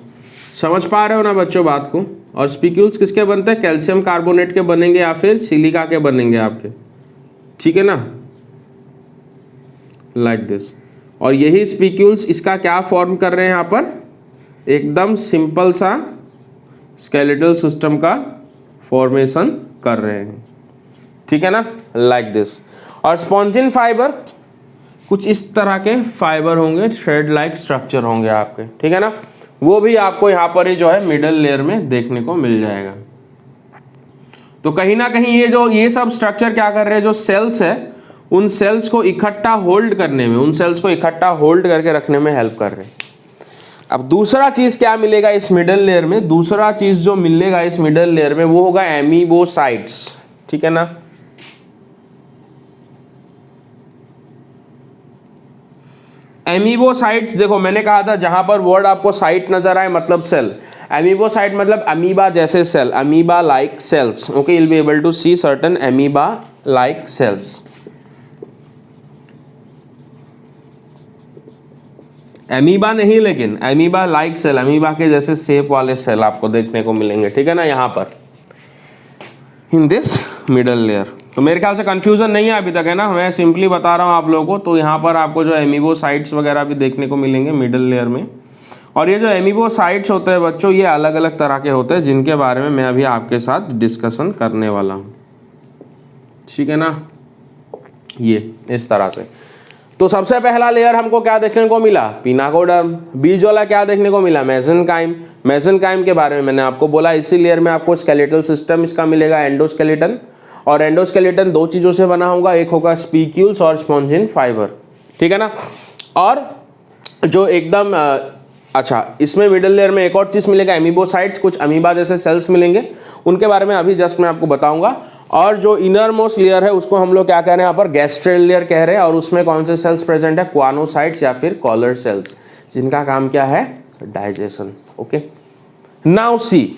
समझ पा रहे हो ना बच्चों बात को? और स्पिक्यूल्स किसके बनते हैं? कैल्शियम कार्बोनेट के बनेंगे या फिर सिलिका के बनेंगे आपके, ठीक है ना, लाइक दिस। और यही स्पिक्यूल्स इसका क्या फॉर्म कर रहे हैं यहाँ पर? एकदम सिंपल सा स्केलेटल सिस्टम का फॉर्मेशन कर रहे हैं, ठीक है ना, लाइक दिस। और स्पॉन्जिन फाइबर कुछ इस तरह के फाइबर होंगे, थ्रेड लाइक स्ट्रक्चर होंगे आपके, ठीक है ना, वो भी आपको यहाँ पर ही जो है मिडल लेयर में देखने को मिल जाएगा। तो कहीं ना कहीं ये सब स्ट्रक्चर क्या कर रहे हैं? जो सेल्स है उन सेल्स को इकट्ठा होल्ड करने में, उन सेल्स को इकट्ठा होल्ड करके रखने में हेल्प कर रहे हैं। अब दूसरा चीज क्या मिलेगा इस मिडल लेयर में? दूसरा चीज जो मिलेगा इस मिडल लेयर में वो होगा एमीबोसाइट्स, ठीक है ना। एमीबोसाइट्स, देखो मैंने कहा था जहां पर वर्ड आपको साइट नजर आए मतलब सेल। एमीबोसाइट मतलब अमीबा जैसे cell, amoeba like cells, okay, you will be able to see certain amoeba like cells. Amoeba नहीं लेकिन अमीबा लाइक सेल, अमीबा के जैसे शेप वाले सेल आपको देखने को मिलेंगे, ठीक है ना, यहाँ पर इन दिस मिडल लेयर। तो मेरे ख्याल से कंफ्यूजन नहीं है अभी तक, है ना, मैं सिंपली बता रहा हूँ आप लोगों को। तो यहाँ पर आपको जो एमीबोसाइट्स वगैरह भी देखने को मिलेंगे मिडल लेयर में। और ये जो एमीबोसाइट्स होते हैं बच्चों, ये अलग अलग तरह के होते हैं जिनके बारे में मैं अभी आपके साथ डिस्कशन करने वाला हूँ, ठीक है ना, ये इस तरह से। तो सबसे पहला लेयर हमको क्या देखने को मिला? पिनाकोडर्म। बीज वाला क्या देखने को मिला? मेसेनकाइम। मेसेनकाइम के बारे में मैंने आपको बोला, इसी लेयर में आपको स्केलेटल सिस्टम इसका मिलेगा, एंडोस्केलेटन। और एंडोस्केलेटन दो चीजों से बना होगा, एक होगा स्पिक्यूल्स और स्पॉन्जिन फाइबर, ठीक है ना। और जो एकदम अच्छा, इसमें मिडल लेयर में एक और चीज मिलेगा, एमीबोसाइट्स, कुछ अमीबा जैसे सेल्स मिलेंगे, उनके बारे में अभी जस्ट मैं आपको बताऊंगा। और जो इनर मोस्ट लेयर है उसको हम लोग क्या कह रहे हैं यहाँ पर? गैस्ट्रल लेयर कह रहे हैं। और उसमें कौन से सेल्स प्रेजेंट है? क्वानोसाइट्स या फिर कॉलर सेल्स, जिनका काम क्या है? Digestion, okay. नाउ सी,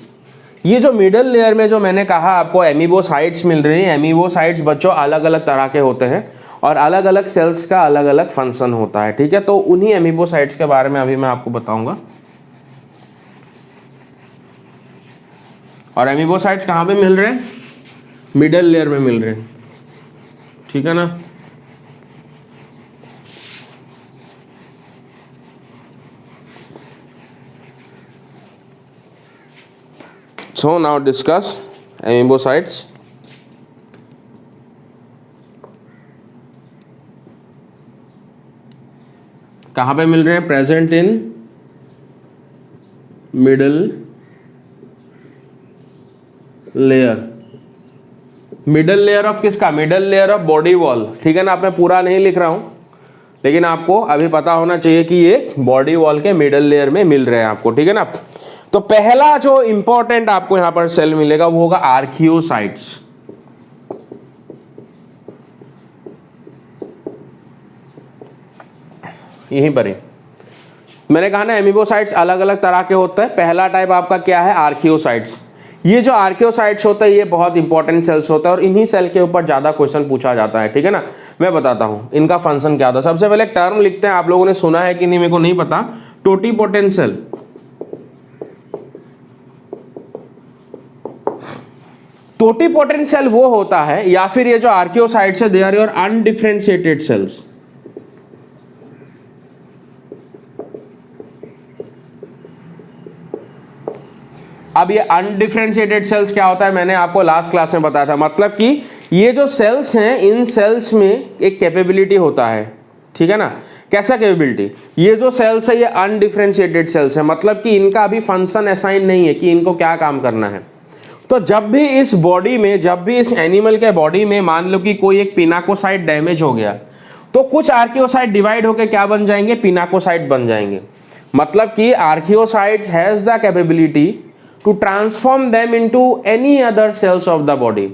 ये जो मिडल लेयर में जो मैंने कहा आपको एमीबोसाइट्स मिल रही है, एमीबोसाइट्स बच्चों अलग अलग तरह के होते हैं और अलग अलग सेल्स का अलग अलग फंक्शन होता है, ठीक है। तो उन्हीं एमीबोसाइट्स के बारे में अभी मैं आपको बताऊंगा। और एमीबोसाइट्स कहाँ पे मिल रहे हैं? मिडल लेयर में मिल रहे हैं, ठीक है ना। So now discuss amoebocytes. कहाँ पे मिल रहे हैं? Present in middle layer. Middle layer of किसका? Middle layer of body wall, ठीक है ना। आप मैं पूरा नहीं लिख रहा हूं, लेकिन आपको अभी पता होना चाहिए कि ये बॉडी वॉल के मिडल लेयर में मिल रहे हैं आपको, ठीक है ना। तो पहला जो इंपॉर्टेंट आपको यहां पर सेल मिलेगा वो होगा आर्कियोसाइट्स। यहीं पर ही मैंने कहा ना एमीबोसाइट्स अलग अलग तरह के होते हैं। पहला टाइप आपका क्या है? आर्कियोसाइट्स। ये जो आर्कियोसाइट्स होते हैं ये बहुत इंपॉर्टेंट सेल्स होता है और इन्हीं सेल के ऊपर ज्यादा क्वेश्चन पूछा जाता है, ठीक है ना। मैं बताता हूं इनका फंक्शन क्या होता है। सबसे पहले टर्म लिखते हैं, आप लोगों ने सुना है कि नहीं मेरे को नहीं पता, टोटिपोटेंट सेल। टोटिपोटेंट सेल वो होता है, या फिर ये जो आर्कियोसाइट्स है they are your undifferentiated cells. अब ये अनडिफरेंशिएटेड सेल्स क्या होता है मैंने आपको लास्ट क्लास में बताया था। मतलब कि ये जो सेल्स हैं इन सेल्स में एक कैपेबिलिटी होता है, ठीक है ना। कैसा कैपेबिलिटी? ये जो सेल्स है ये अनडिफरेंशिएटेड सेल्स है, मतलब कि इनका अभी फंक्शन असाइन नहीं है कि इनको क्या काम करना है। तो जब भी इस बॉडी में, जब भी इस एनिमल के बॉडी में मान लो कि कोई एक पिनाकोसाइट डैमेज हो गया तो कुछ आर्कियोसाइट डिवाइड होकर क्या बन जाएंगे? पिनाकोसाइट बन जाएंगे। मतलब कि archaeocytes has the capability to transform them into any other cells of the body.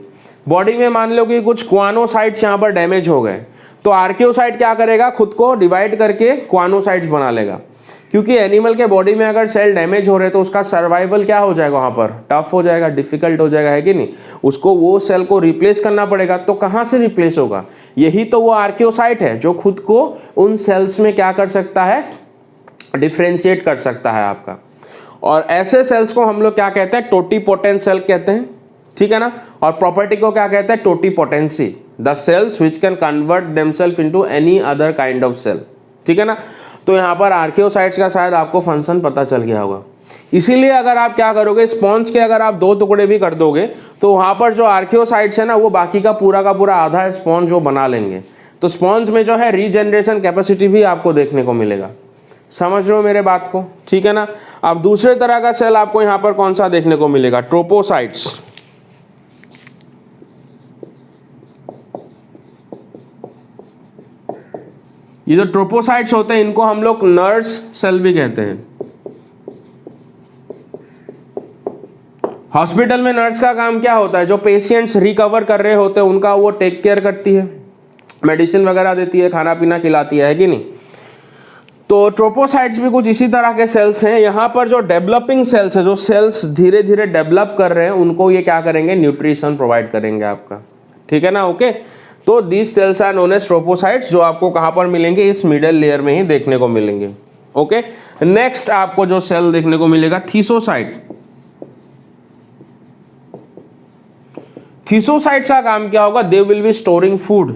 Body में मान लो कि कुछ क्वानोसाइट्स यहां पर डैमेज हो गए तो आर्कियोसाइट क्या करेगा? खुद को डिवाइड करके क्वानोसाइट्स बना लेगा। क्योंकि एनिमल के बॉडी में अगर सेल डैमेज हो रहे तो उसका सर्वाइवल क्या हो जाएगा, वहां पर टफ हो जाएगा, डिफिकल्ट हो जाएगा, है कि नहीं। उसको वो सेल को रिप्लेस करना पड़ेगा, तो कहां से रिप्लेस होगा, यही तो वो आर्कियोसाइट है जो खुद को उन सेल्स में क्या कर सकता है, डिफ्रेंशिएट कर सकता है आपका। और ऐसे सेल्स को हम लोग क्या कहते हैं, टोटीपोटेंट सेल कहते हैं, ठीक है ना। और प्रॉपर्टी को क्या कहते हैं, totipotency, the cells which can convert themselves into any other kind of cell, ठीक है ना। तो यहाँ पर आर्कियोसाइट्स का शायद आपको फंक्शन पता चल गया होगा। इसीलिए अगर आप क्या करोगे, स्पॉन्ज के अगर आप 2 टुकड़े भी कर दोगे तो वहां पर जो आर्कियोसाइट्स है ना, वो बाकी का पूरा आधा स्पॉन्ज वो बना लेंगे। तो स्पॉन्ज में जो है रीजनरेशन कैपेसिटी भी आपको देखने को मिलेगा। समझ रहे हो मेरे बात को, ठीक है ना। अब दूसरे तरह का सेल आपको यहाँ पर कौन सा देखने को मिलेगा, ट्रोपोसाइट्स। ये जो ट्रोपोसाइट्स होते हैं इनको हम लोग नर्स सेल भी कहते हैं। हॉस्पिटल में नर्स का काम क्या होता है, जो पेशेंट्स रिकवर कर रहे होते हैं उनका वो टेक केयर करती है, मेडिसिन वगैरह देती है, खाना पीना खिलाती है कि नहीं। तो ट्रोपोसाइट्स भी कुछ इसी तरह के सेल्स हैं। यहाँ पर जो डेवलपिंग सेल्स है, जो सेल्स धीरे धीरे डेवलप कर रहे हैं, उनको ये क्या करेंगे, न्यूट्रिशन प्रोवाइड करेंगे आपका, ठीक है ना। ओके, तो these cells are known as tropocytes, जो आपको कहां पर मिलेंगे, इस मिडल लेयर में ही देखने को मिलेंगे। ओके, नेक्स्ट आपको जो सेल देखने को मिलेगा, थीसोसाइट। थीसोसाइट्स का काम क्या होगा, दे विल बी स्टोरिंग फूड।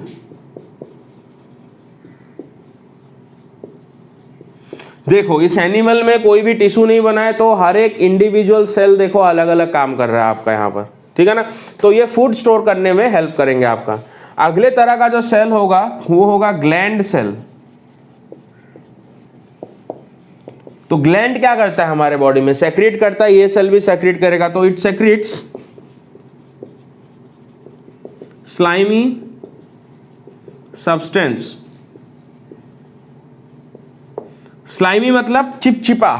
देखो इस एनिमल में कोई भी टिश्यू नहीं बना है, तो हर एक इंडिविजुअल सेल देखो अलग अलग काम कर रहा है आपका यहाँ पर, ठीक है ना। तो ये फूड स्टोर करने में हेल्प करेंगे आपका। अगले तरह का जो सेल होगा वो होगा ग्लैंड सेल। तो ग्लैंड क्या करता है हमारे बॉडी में, सेक्रेट करता है, ये सेल भी सेक्रेट करेगा। तो it secrets slimy substance. Slimy मतलब चिपचिपा।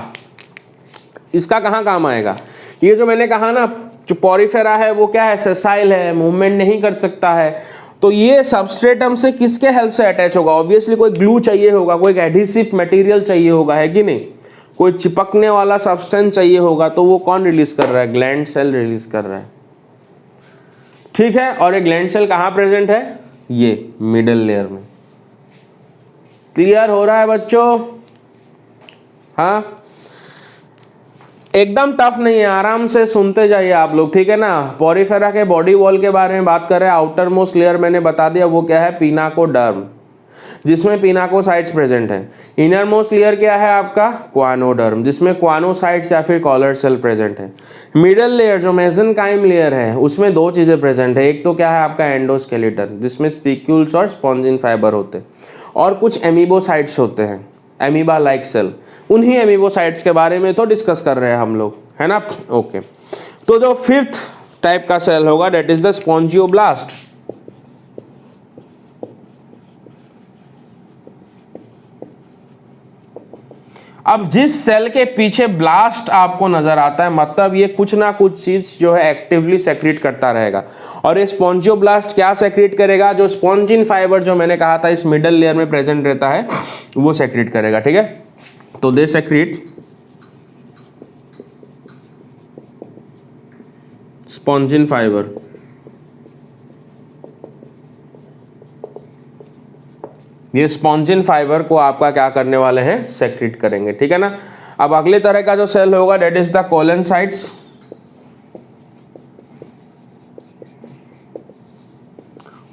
इसका कहां काम आएगा, ये जो मैंने कहा ना, जो पॉरीफेरा है वो क्या है, सेसाइल है, मूवमेंट नहीं कर सकता है। तो ये सबस्ट्रेटम से किसके हेल्प से अटैच होगा, ऑब्वियसली कोई ग्लू चाहिए होगा, कोई एडहेसिव मटेरियल चाहिए होगा, है कि नहीं, कोई चिपकने वाला सब्सटेंस चाहिए होगा। तो वो कौन रिलीज कर रहा है, ग्लैंड सेल रिलीज कर रहा है, ठीक है। और ये ग्लैंड सेल कहां प्रेजेंट है, ये मिडल लेयर में। क्लियर हो रहा है बच्चों, हाँ, एकदम टफ नहीं है, आराम से सुनते जाइए आप लोग, ठीक है ना। पॉरीफेरा के बॉडी वॉल के बारे में बात कर रहे हैं। आउटर मोस्ट लेयर मैंने बता दिया, वो क्या है, पिनाकोडर्म, जिसमें पिनाकोसाइट्स प्रेजेंट है। इनर मोस्ट लेयर क्या है आपका, क्वानोडर्म, जिसमें क्वानोसाइट्स या फिर कॉलर सेल प्रेजेंट है। मिडल लेयर जो मेसेनकाइम लेयर है, उसमें 2 चीजें प्रेजेंट है। एक तो क्या है आपका एंडोस्केलेटन, जिसमें स्पिक्यूल्स और स्पॉन्जिन फाइबर होते हैं, और कुछ एमीबोसाइट्स होते हैं, एमीबा लाइक सेल। उन्हीं एमीबोसाइट्स के बारे में तो डिस्कस कर रहे हैं हम लोग, है ना। ओके, तो जो 5th टाइप का सेल होगा, डेट इज द स्पॉन्जियोब्लास्ट। अब जिस सेल के पीछे ब्लास्ट आपको नजर आता है, मतलब ये कुछ ना कुछ चीज जो है एक्टिवली सेक्रेट करता रहेगा। और ये स्पॉन्जियोब्लास्ट क्या सेक्रेट करेगा, जो स्पॉन्जिन फाइबर जो मैंने कहा था इस मिडल लेयर में प्रेजेंट रहता है, वो सेक्रेट करेगा, ठीक है। तो दे सेक्रेट स्पॉन्जिन फाइबर। ये स्पॉन्जिन फाइबर को आपका क्या करने वाले हैं, सेक्रेट करेंगे, ठीक है ना। अब अगले तरह का जो सेल होगा, डेट इज द कोलेनसाइट्स।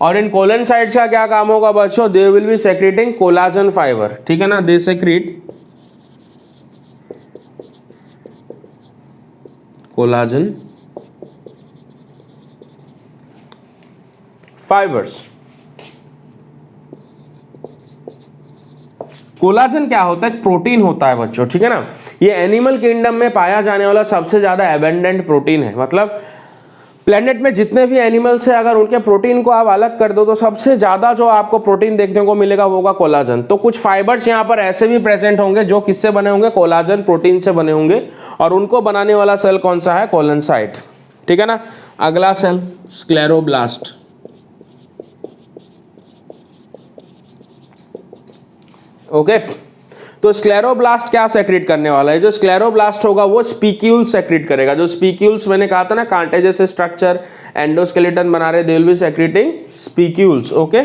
और इन कोलेनसाइट्स का क्या काम होगा बच्चों, दे will be secreting collagen fibre, ठीक है ना। दे सेक्रेट कोलाजन फाइबर्स। कोलाजन क्या होता है, प्रोटीन होता है बच्चों, ठीक है ना। ये एनिमल किंगडम में पाया जाने वाला सबसे ज्यादा एबेंडेंट प्रोटीन है। मतलब प्लेनेट में जितने भी एनिमल्स हैं, अगर उनके प्रोटीन को आप अलग कर दो तो सबसे ज्यादा जो आपको प्रोटीन देखने को मिलेगा वो होगा कोलाजन। तो कुछ फाइबर्स यहाँ पर ऐसे भी प्रेजेंट होंगे जो किससे बने होंगे, कोलाजन प्रोटीन से बने होंगे, और उनको बनाने वाला सेल कौन सा है, कोलेनसाइट, ठीक है ना। अगला सेल स्क्लेरोब्लास्ट। ओके, तो स्क्लेरोब्लास्ट क्या सेक्रेट करने वाला है? जो स्क्लेरोब्लास्ट होगा वो स्पीक्यूल्स सेक्रेट करेगा। जो स्पीक्यूल्स मैंने कहा था ना, कांटे जैसे स्ट्रक्चर एंडोस्केलेटन बना रहे, they will be secreting spicules. Okay,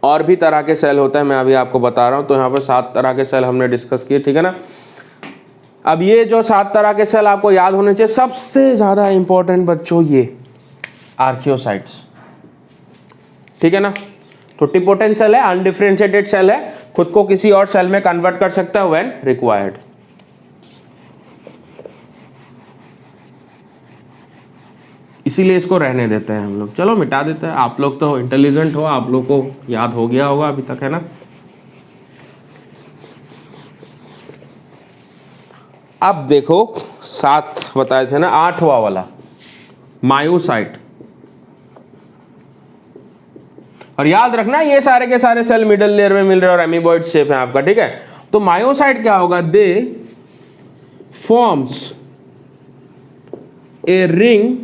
और भी तरह के सेल होते हैं, मैं अभी आपको बता रहा हूं। तो यहाँ पर 7 तरह के सेल हमने डिस्कस किए, ठीक है ना। अब ये जो 7 तरह के सेल आपको याद होने चाहिए, सबसे ज्यादा इंपॉर्टेंट बच्चों ये आर्कियोसाइट्स, ठीक है ना। तो टिपोटेंट सेल है, अनडिफरेंशिएटेड सेल है, खुद को किसी और सेल में कन्वर्ट कर सकता है व्हेन रिक्वायर्ड। इसीलिए इसको रहने देते हैं हम लोग। चलो मिटा देते हैं, आप लोग तो इंटेलिजेंट हो, आप लोग को याद हो गया होगा अभी तक, है ना। अब देखो 7 बताए थे ना, 8वां वाला मायोसाइट। और याद रखना ये सारे के सारे सेल मिडिल लेयर में मिल रहे और एमीबॉइड शेप है आपका, ठीक है। तो मायोसाइट क्या होगा? दे forms a ring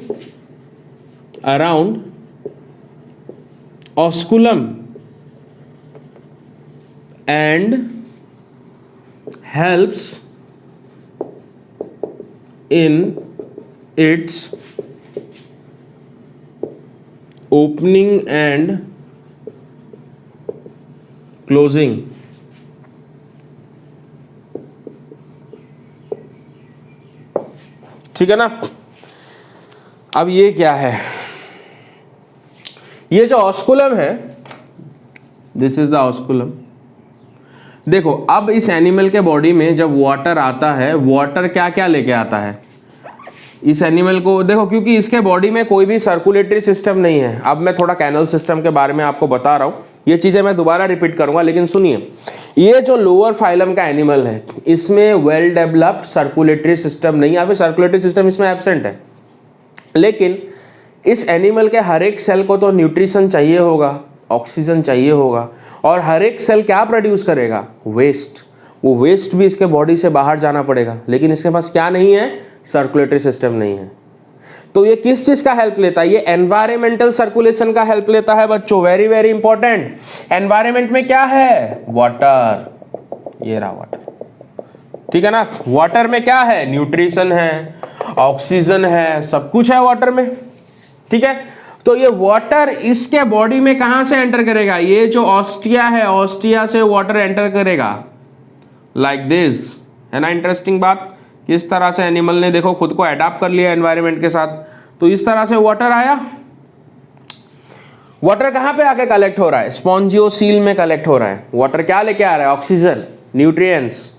around osculum and helps in its opening and closing. ठीक है ना। अब ये क्या है? ये जो ऑस्कुलम है, दिस इज द ऑस्कुलम। देखो अब इस एनिमल के बॉडी में जब वाटर आता है, वाटर क्या क्या लेके आता है इस एनिमल को? देखो क्योंकि इसके बॉडी में कोई भी सर्कुलेटरी सिस्टम नहीं है। अब मैं थोड़ा कैनल सिस्टम के बारे में आपको बता रहा हूं, ये चीजें मैं दोबारा रिपीट करूंगा, लेकिन सुनिए। ये जो लोअर फाइलम का एनिमल है, इसमें वेल डेवलप्ड सर्कुलेटरी सिस्टम नहीं है, या फिर सर्कुलेटरी सिस्टम इसमें एब्सेंट है। लेकिन इस एनिमल के हर एक सेल को तो न्यूट्रिशन चाहिए होगा, ऑक्सीजन चाहिए होगा, और हर एक सेल क्या प्रोड्यूस करेगा? वेस्ट। वो वेस्ट भी इसके बॉडी से बाहर जाना पड़ेगा, लेकिन इसके पास क्या नहीं है? सर्कुलेटरी सिस्टम नहीं है। तो ये किस चीज का हेल्प लेता है? ये एनवायरमेंटल सर्कुलेशन का हेल्प लेता है बच्चों। Very very important. एनवायरमेंट में क्या है? वाटर। ये रहा वाटर, ठीक है ना। वाटर में क्या है? न्यूट्रिशन है, ऑक्सीजन है, सब कुछ है वाटर में, ठीक है। तो ये वाटर इसके बॉडी में कहां से एंटर करेगा? ये जो ऑस्टिया है, ऑस्टिया से वाटर एंटर करेगा लाइक दिस, है ना। इंटरेस्टिंग बात, किस तरह से एनिमल ने देखो खुद को अडैप्ट कर लिया एनवायरनमेंट के साथ। तो इस तरह से वाटर आया। वाटर कहां पे आके कलेक्ट हो रहा है? स्पॉन्जियोसील में कलेक्ट हो रहा है। वाटर क्या लेके आ रहा है? Oxygen, nutrients.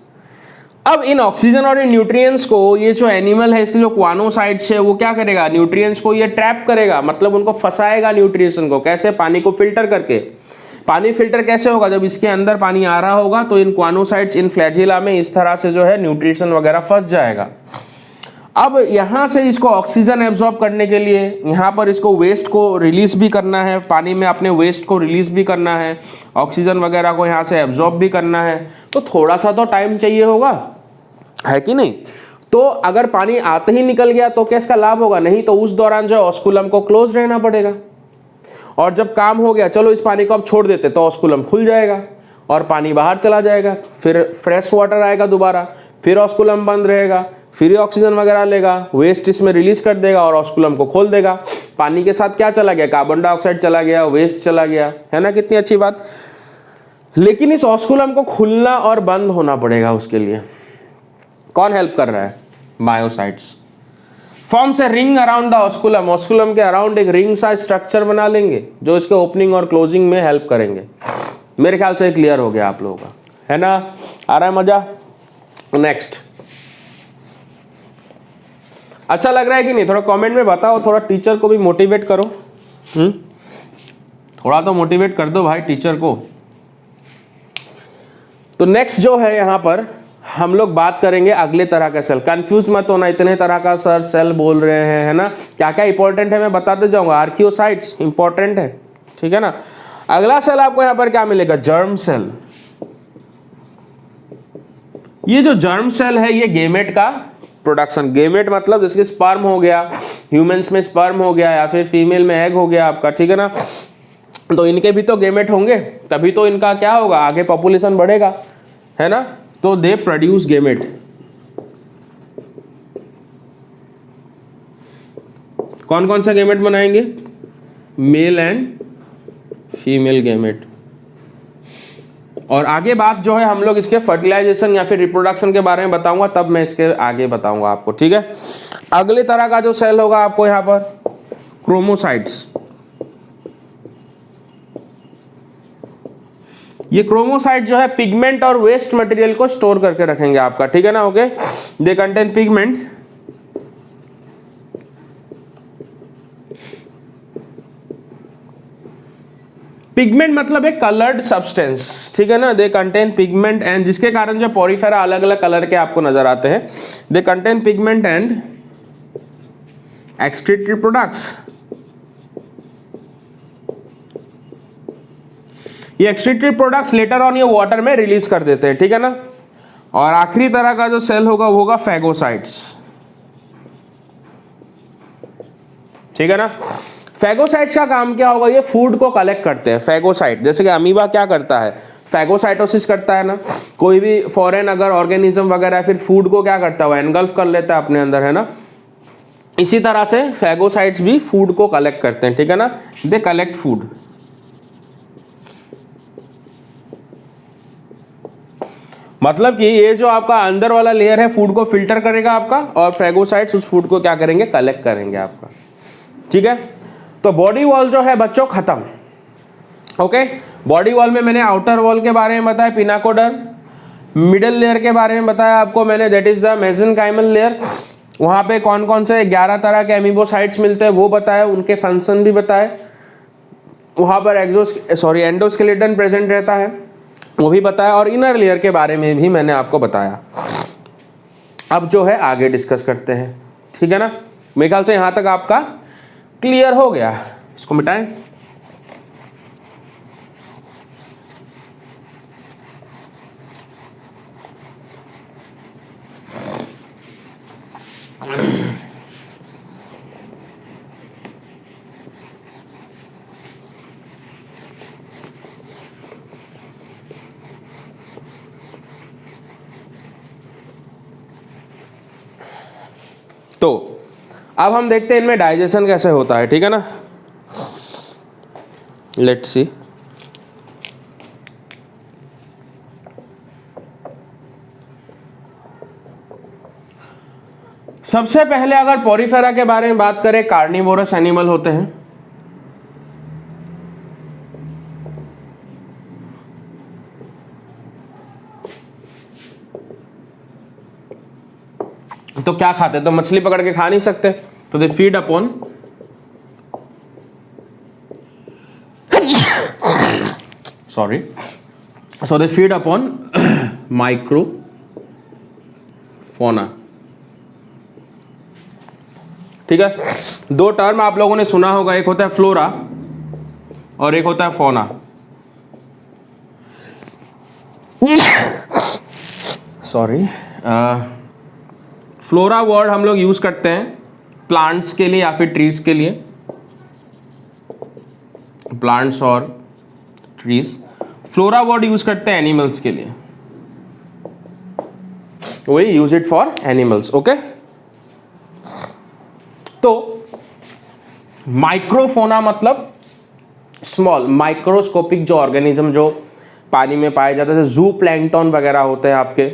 अब इन ऑक्सीजन और इन न्यूट्रिएंट्स को ये जो एनिमल है, इसके जो क्वानोसाइट्स है, वो क्या करेगा? न्यूट्रिएंट्स को ये ट्रैप करेगा, मतलब उनको फंसाएगा न्यूट्रिशन को। कैसे? पानी को फिल्टर करके। पानी फिल्टर कैसे होगा? जब इसके अंदर पानी आ रहा होगा तो इन क्वानोसाइट्स, इन फ्लैजिला में इस तरह से जो है न्यूट्रिशन वगैरह फंस जाएगा। अब यहां से इसको ऑक्सीजन एब्जॉर्ब करने के लिए यहां पर इसको वेस्ट को रिलीज भी करना है, पानी में अपने वेस्ट को रिलीज भी करना है, ऑक्सीजन वगैरह को यहां से एब्जॉर्ब भी करना है। तो थोड़ा सा तो टाइम चाहिए होगा, है कि नहीं? तो अगर पानी आते ही निकल गया तो क्या इसका लाभ होगा? नहीं। तो उस दौरान जो ऑस्कुलम को क्लोज रहना पड़ेगा, और जब काम हो गया, चलो इस पानी को अब छोड़ देते, तो ऑस्कुलम खुल जाएगा और पानी बाहर चला जाएगा, फिर फ्रेश वाटर आएगा दोबारा, फिर ऑस्कुलम बंद रहेगा, फिर ये ऑक्सीजन वगैरह लेगा, वेस्ट इसमें रिलीज कर देगा और ऑस्कुलम को खोल देगा। पानी के साथ क्या चला गया? कार्बन डाइऑक्साइड चला गया, वेस्ट चला गया, है ना। कितनी अच्छी बात। लेकिन इस ऑस्कुलम को खुलना और बंद होना पड़ेगा, उसके लिए कौन हेल्प कर रहा है? Myocytes. Forms a ring around the osculum. Osculum के अराउंड एक रिंग सा स्ट्रक्चर बना लेंगे जो इसके ओपनिंग और क्लोजिंग में हेल्प करेंगे। मेरे ख्याल से क्लियर हो गया आप लोगों का, है ना। आ रहा है मजा? नेक्स्ट, अच्छा लग रहा है कि नहीं? थोड़ा कमेंट में बताओ, थोड़ा टीचर को भी मोटिवेट करो। थोड़ा तो मोटिवेट कर दो भाई टीचर को। तो नेक्स्ट जो है यहां पर हम लोग बात करेंगे अगले तरह का सेल। कंफ्यूज मत होना, इतने तरह का सर सेल बोल रहे हैं, है ना। क्या क्या इंपॉर्टेंट है मैं बताते जाऊंगा। आर्कियोसाइट्स इंपॉर्टेंट है, ठीक है ना। अगला सेल आपको यहां पर क्या मिलेगा? Germ cell. ये जो जर्म सेल है, ये गेमेट का प्रोडक्शन। गेमेट मतलब जैसे स्पर्म हो गया, ह्यूमंस में स्पर्म हो गया या फिर फीमेल में एग हो गया आपका, ठीक है ना। तो इनके भी तो गेमेट होंगे, तभी तो इनका क्या होगा, आगे पॉपुलेशन बढ़ेगा, है ना। तो दे प्रोड्यूस गेमेट। कौन कौन सा गेमेट बनाएंगे, मेल एंड फीमेल गेमेट। और आगे बात जो है हम लोग इसके फर्टिलाइजेशन या फिर रिप्रोडक्शन के बारे में बताऊंगा, तब मैं इसके आगे बताऊंगा आपको, ठीक है। अगले तरह का जो सेल होगा आपको यहाँ पर क्रोमोसाइट्स। ये क्रोमोसाइट जो है पिगमेंट और वेस्ट मटेरियल को स्टोर करके रखेंगे आपका, ठीक है ना। Okay, they contain pigment, pigment मतलब एक कलर्ड सब्सटेंस, ठीक है ना। दे कंटेन पिगमेंट एंड, जिसके कारण जो पोरिफेरा अलग अलग कलर के आपको नजर आते हैं। They contain pigment and excretory products. ये एक्सक्रीटरी प्रोडक्ट्स लेटर ऑन ये वाटर में रिलीज कर देते हैं, ठीक है ना। और आखिरी तरह का जो सेल होगा वो होगा फैगोसाइट्स, ठीक है ना। फैगोसाइट्स का काम क्या होगा, ये फूड को कलेक्ट करते हैं। फैगोसाइट जैसे कि अमीबा क्या करता है, फैगोसाइटोसिस करता है ना। कोई भी फॉरेन अगर ऑर्गेनिज्म वगैरह फिर फूड को क्या करता है, वो एनगल्फ कर लेता है अपने अंदर, है ना। इसी तरह से फैगोसाइट्स भी फूड को कलेक्ट करते हैं, ठीक है ना। They collect food. मतलब कि ये जो आपका अंदर वाला लेयर है फूड को फिल्टर करेगा आपका, और फैगोसाइट्स उस फूड को क्या करेंगे, कलेक्ट करेंगे आपका, ठीक है। तो बॉडी वॉल जो है बच्चों खत्म। ओके, बॉडी वॉल में मैंने आउटर वॉल के बारे में बताया, पिनाकोडर्म। मिडिल लेयर के बारे में बताया आपको मैंने, that is the mesenchymal layer. वहां पे कौन कौन से 11 तरह के एमिबोसाइट्स मिलते हैं वो बताया, उनके फंक्शन भी बताए। वहां पर एंडोस्केलेटन प्रेजेंट रहता है वो भी बताया, और इनर लेयर के बारे में भी मैंने आपको बताया। अब जो है आगे डिस्कस करते हैं, ठीक है ना। मेरे ख्याल से यहां तक आपका क्लियर हो गया। इसको मिटाएं। तो अब हम देखते हैं इनमें डाइजेशन कैसे होता है, ठीक है ना। Let's see. सबसे पहले अगर पोरिफेरा के बारे में बात करें, कार्निवोरस एनिमल होते हैं। तो क्या खाते, तो मछली पकड़ के खा नहीं सकते, तो they feed upon so they feed upon microfauna, ठीक है। दो टर्म आप लोगों ने सुना होगा, एक होता है फ्लोरा और एक होता है फोना। फ्लोरा वर्ड हम लोग यूज करते हैं प्लांट्स के लिए या फिर ट्रीज के लिए, प्लांट्स और ट्रीज। फ्लोरा वर्ड यूज करते हैं एनिमल्स के लिए, वही use it for animals. Okay, तो माइक्रोफोना मतलब स्मॉल माइक्रोस्कोपिक जो ऑर्गेनिज्म जो पानी में पाए जाते हैं, जू प्लैंकटन वगैरह होते हैं आपके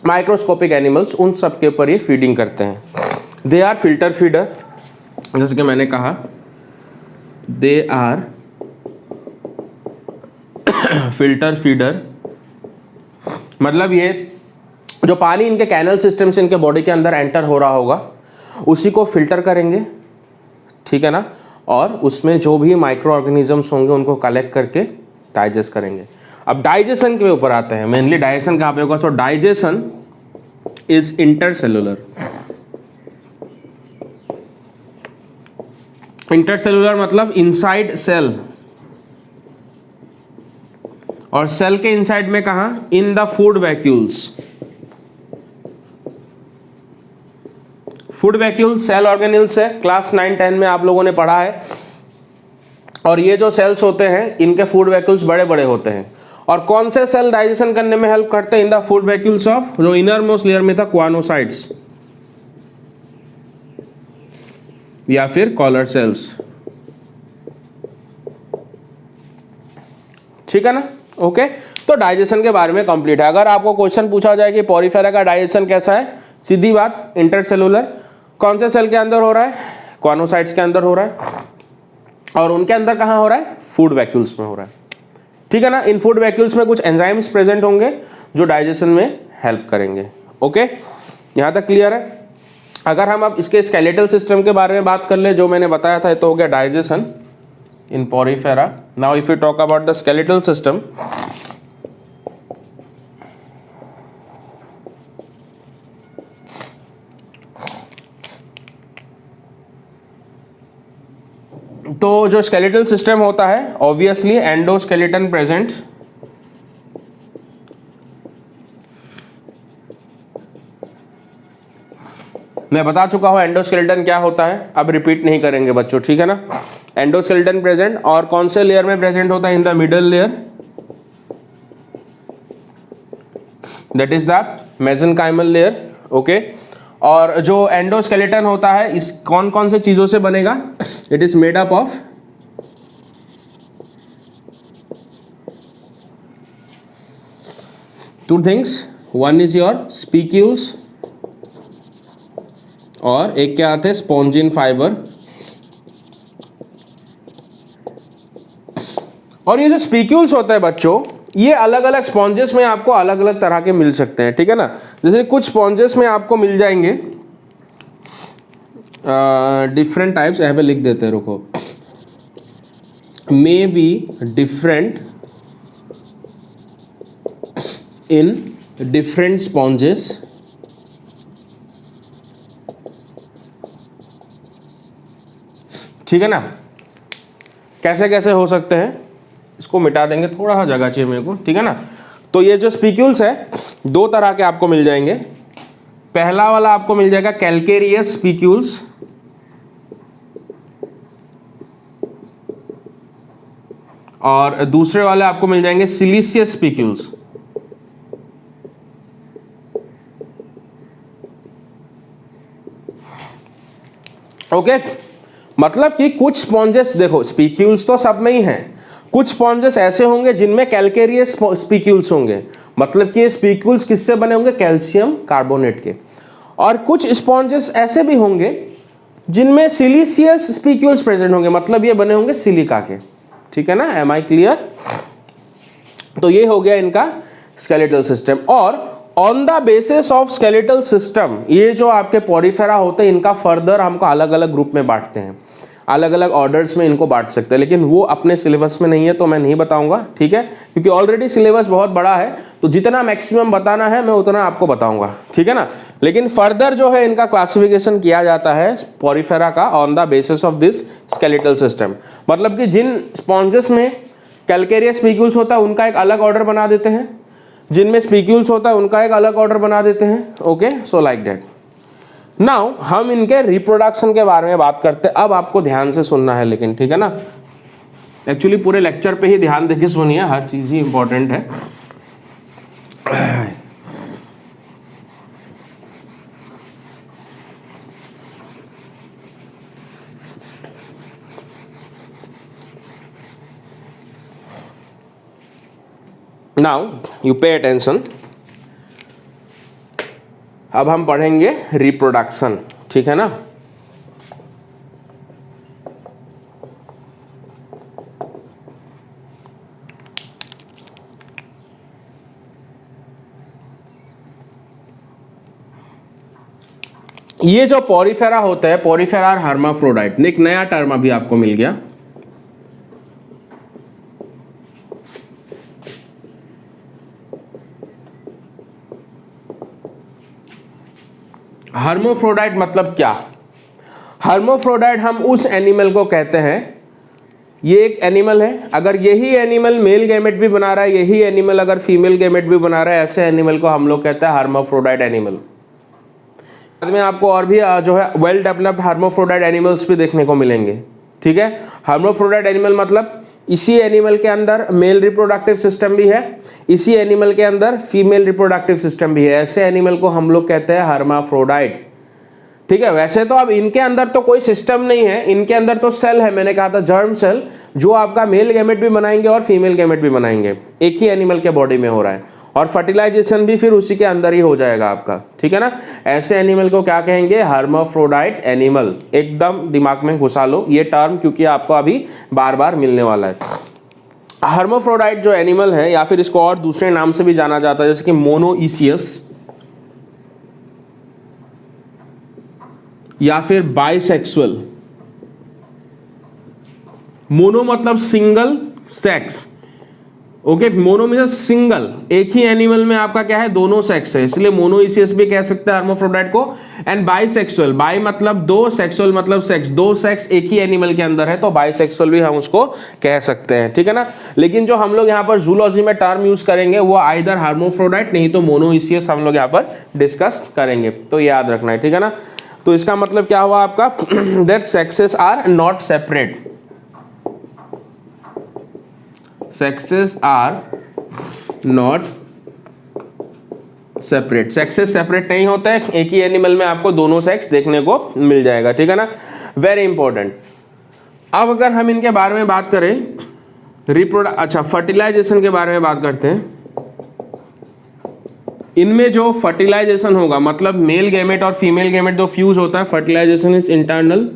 माइक्रोस्कोपिक एनिमल्स, उन सब के ऊपर ये फीडिंग करते हैं। दे आर फिल्टर फीडर, जैसे कि मैंने कहा दे आर फिल्टर फीडर, मतलब ये जो पानी इनके कैनल सिस्टम से इनके बॉडी के अंदर एंटर हो रहा होगा उसी को फिल्टर करेंगे, ठीक है ना, और उसमें जो भी माइक्रो ऑर्गेनिजम्स होंगे उनको कलेक्ट करके डाइजेस्ट करेंगे। अब डाइजेशन के ऊपर आते हैं, मेनली डाइजेशन कहाँ पे होगा। So digestion is intercellular. Intercellular मतलब इनसाइड सेल, और सेल के इनसाइड में कहा, in the food vacuoles. Food vacuole cell organelles है, क्लास 9-10 में आप लोगों ने पढ़ा है। और ये जो सेल्स होते हैं इनके फूड वैक्यूल्स बड़े बड़े होते हैं। और कौन से सेल डाइजेशन करने में हेल्प करते हैं? इन द फूड वैक्यूल्स ऑफ, जो इनर मोस्ट लेयर में था, क्वानोसाइट्स या फिर कॉलर सेल्स। ठीक है ना? ओके, तो डाइजेशन के बारे में कंप्लीट है। अगर आपको क्वेश्चन पूछा जाए कि पोरिफेरा का डाइजेशन कैसा है, सीधी बात, इंटरसेलुलर। कौन से सेल के अंदर हो रहा है? क्वानोसाइट्स के अंदर हो रहा है। और उनके अंदर कहाँ हो रहा है? फूड वैक्यूल्स में हो रहा है। ठीक है ना? इन फूड वैक्यूल्स में कुछ एंजाइम्स प्रेजेंट होंगे जो डाइजेशन में हेल्प करेंगे। ओके, यहाँ तक क्लियर है? अगर हम अब इसके स्केलेटल सिस्टम के बारे में बात कर ले, जो मैंने बताया था, तो हो गया digestion in Porifera. Now if you talk about the skeletal system, तो जो स्केलेटल सिस्टम होता है, ऑब्वियसली एंडोस्केलेटन प्रेजेंट, मैं बता चुका हूं एंडोस्केलेटन क्या होता है, अब रिपीट नहीं करेंगे बच्चों। ठीक है ना? एंडोस्केलेटन प्रेजेंट, और कौन से लेयर में प्रेजेंट होता है? In the middle layer, that is the mesenchymal layer. Okay, और जो एंडोस्केलेटन होता है इस कौन कौन से चीजों से बनेगा? It is made up of two things, one is your spicules और एक क्या आते हैं? Spongin fiber. और ये जो स्पीक्यूल्स होता है बच्चों, ये अलग अलग स्पॉन्जेस में आपको अलग अलग तरह के मिल सकते हैं। ठीक है ना? जैसे कुछ स्पॉन्जेस में आपको मिल जाएंगे डिफरेंट टाइप्स, यहाँ पे लिख देते हैं, रुको, may be different in different sponges, ठीक है ना? कैसे कैसे हो सकते हैं, इसको मिटा देंगे, थोड़ा सा जगह चाहिए मेरे को। ठीक है ना? तो ये जो स्पीक्यूल्स है दो तरह के आपको मिल जाएंगे। पहला वाला आपको मिल जाएगा कैल्केरियस स्पीक्यूल्स, और दूसरे वाले आपको मिल जाएंगे सिलिशियस स्पीक्यूल्स। ओके, मतलब कि कुछ स्पॉन्जेस, देखो स्पीक्यूल्स तो सब में ही हैं, कुछ स्पॉन्जेस ऐसे होंगे जिनमें कैल्केरियस स्पीक्यूल्स होंगे, मतलब कि ये स्पीक्यूल्स किससे बने होंगे? कैल्शियम कार्बोनेट के। और कुछ स्पॉन्जेस ऐसे भी होंगे जिनमें सिलिशियस स्पीक्यूल्स प्रेजेंट होंगे, मतलब ये बने होंगे सिलिका के। ठीक है ना? Am I clear? तो ये हो गया इनका स्केलेटल सिस्टम। और on the basis of skeletal system, ये जो आपके पोरिफेरा होते हैं इनका फर्दर हमको अलग अलग ग्रुप में बांटते हैं, अलग अलग ऑर्डर्स में इनको बांट सकते हैं, लेकिन वो अपने सिलेबस में नहीं है तो मैं नहीं बताऊंगा। ठीक है? क्योंकि ऑलरेडी सिलेबस बहुत बड़ा है, तो जितना मैक्सिमम बताना है मैं उतना आपको बताऊंगा। ठीक है ना? लेकिन फर्दर जो है इनका क्लासिफिकेशन किया जाता है पोरिफेरा का on the basis of this skeletal system. मतलब कि जिन स्पॉन्जेस में कैल्केरियस स्पीक्यूल्स होता है उनका एक अलग ऑर्डर बना देते हैं, जिनमें स्पीक्यूल्स होता है उनका एक अलग ऑर्डर बना देते हैं। Okay, so like that. Now हम इनके रिप्रोडक्शन के बारे में बात करते हैं। अब आपको ध्यान से सुनना है लेकिन, ठीक है ना? एक्चुअली पूरे लेक्चर पे ही ध्यान देके सुनिए, हर चीज ही इंपॉर्टेंट है। Now you pay attention. अब हम पढ़ेंगे रिप्रोडक्शन। ठीक है ना? ये जो पोरिफेरा होता है, पोरिफेरा और हर्माफ्रोडाइट, एक नया टर्म अभी आपको मिल गया। हर्माफ्रोडाइट मतलब क्या? हर्माफ्रोडाइट हम उस एनिमल को कहते हैं, ये एक एनिमल है, अगर यही एनिमल मेल गैमेट भी बना रहा है, यही एनिमल अगर फीमेल गैमेट भी बना रहा है, ऐसे एनिमल को हम लोग कहते हैं हर्माफ्रोडाइट एनिमल। बाद में आपको और भी जो है वेल डेवलप्ड हार्मोफ्रोडाइट एनिमल्स भी देखने को मिलेंगे। ठीक है, हार्मोफ्रोडाइट एनिमल मतलब इसी एनिमल के अंदर मेल रिप्रोडक्टिव सिस्टम भी है, इसी एनिमल के अंदर फीमेल रिप्रोडक्टिव सिस्टम भी है। ऐसे एनिमल को हम लोग कहते हैं हर्माफ्रोडाइट। ठीक है, वैसे तो अब इनके अंदर तो कोई सिस्टम नहीं है, इनके अंदर तो सेल है, मैंने कहा था जर्म सेल, जो आपका मेल गैमेट भी बनाएंगे और फीमेल गैमेट भी बनाएंगे, एक ही एनिमल के बॉडी में हो रहा है, और फर्टिलाइजेशन भी फिर उसी के अंदर ही हो जाएगा आपका। ठीक है ना, ऐसे एनिमल को क्या कहेंगे? Hermaphrodite animal. एकदम दिमाग में घुसा लो ये टर्म, क्योंकि आपको अभी बार बार मिलने वाला है। हर्माफ्रोडाइट जो एनिमल है, या फिर इसको और दूसरे नाम से भी जाना जाता है, जैसे कि मोनोइसियस या फिर बाइसेक्सुअल। मोनो मतलब single, sex. Okay, mono means single, एक ही एनिमल में आपका क्या है? दोनों सेक्स है, इसलिए मोनोइसियस भी कह सकते हैं हर्माफ्रोडाइट को। एंड बाइसेक्सुअल, बाई मतलब दो, सेक्सुअल मतलब सेक्स, दो सेक्स एक ही एनिमल के अंदर है, तो बाइसेक्सुअल भी हम उसको कह सकते हैं। ठीक है ना, लेकिन जो हम लोग यहाँ पर जूलॉजी में टर्म यूज करेंगे वो आइदर हर्माफ्रोडाइट नहीं तो मोनोइसियस हम लोग यहाँ पर डिस्कस करेंगे, तो याद रखना है। ठीक है ना, तो इसका मतलब क्या हुआ आपका? That sexes are not separate, sexes are not separate, sexes separate नहीं होते हैं, एक ही एनिमल में आपको दोनों सेक्स देखने को मिल जाएगा। ठीक है ना, वेरी इंपॉर्टेंट। अब अगर हम इनके बारे में बात करें फर्टिलाइजेशन के बारे में बात करते हैं। इनमें जो फर्टिलाइजेशन होगा, मतलब मेल गैमेट और फीमेल गैमेट जो फ्यूज होता है, फर्टिलाइजेशन इज इंटरनल,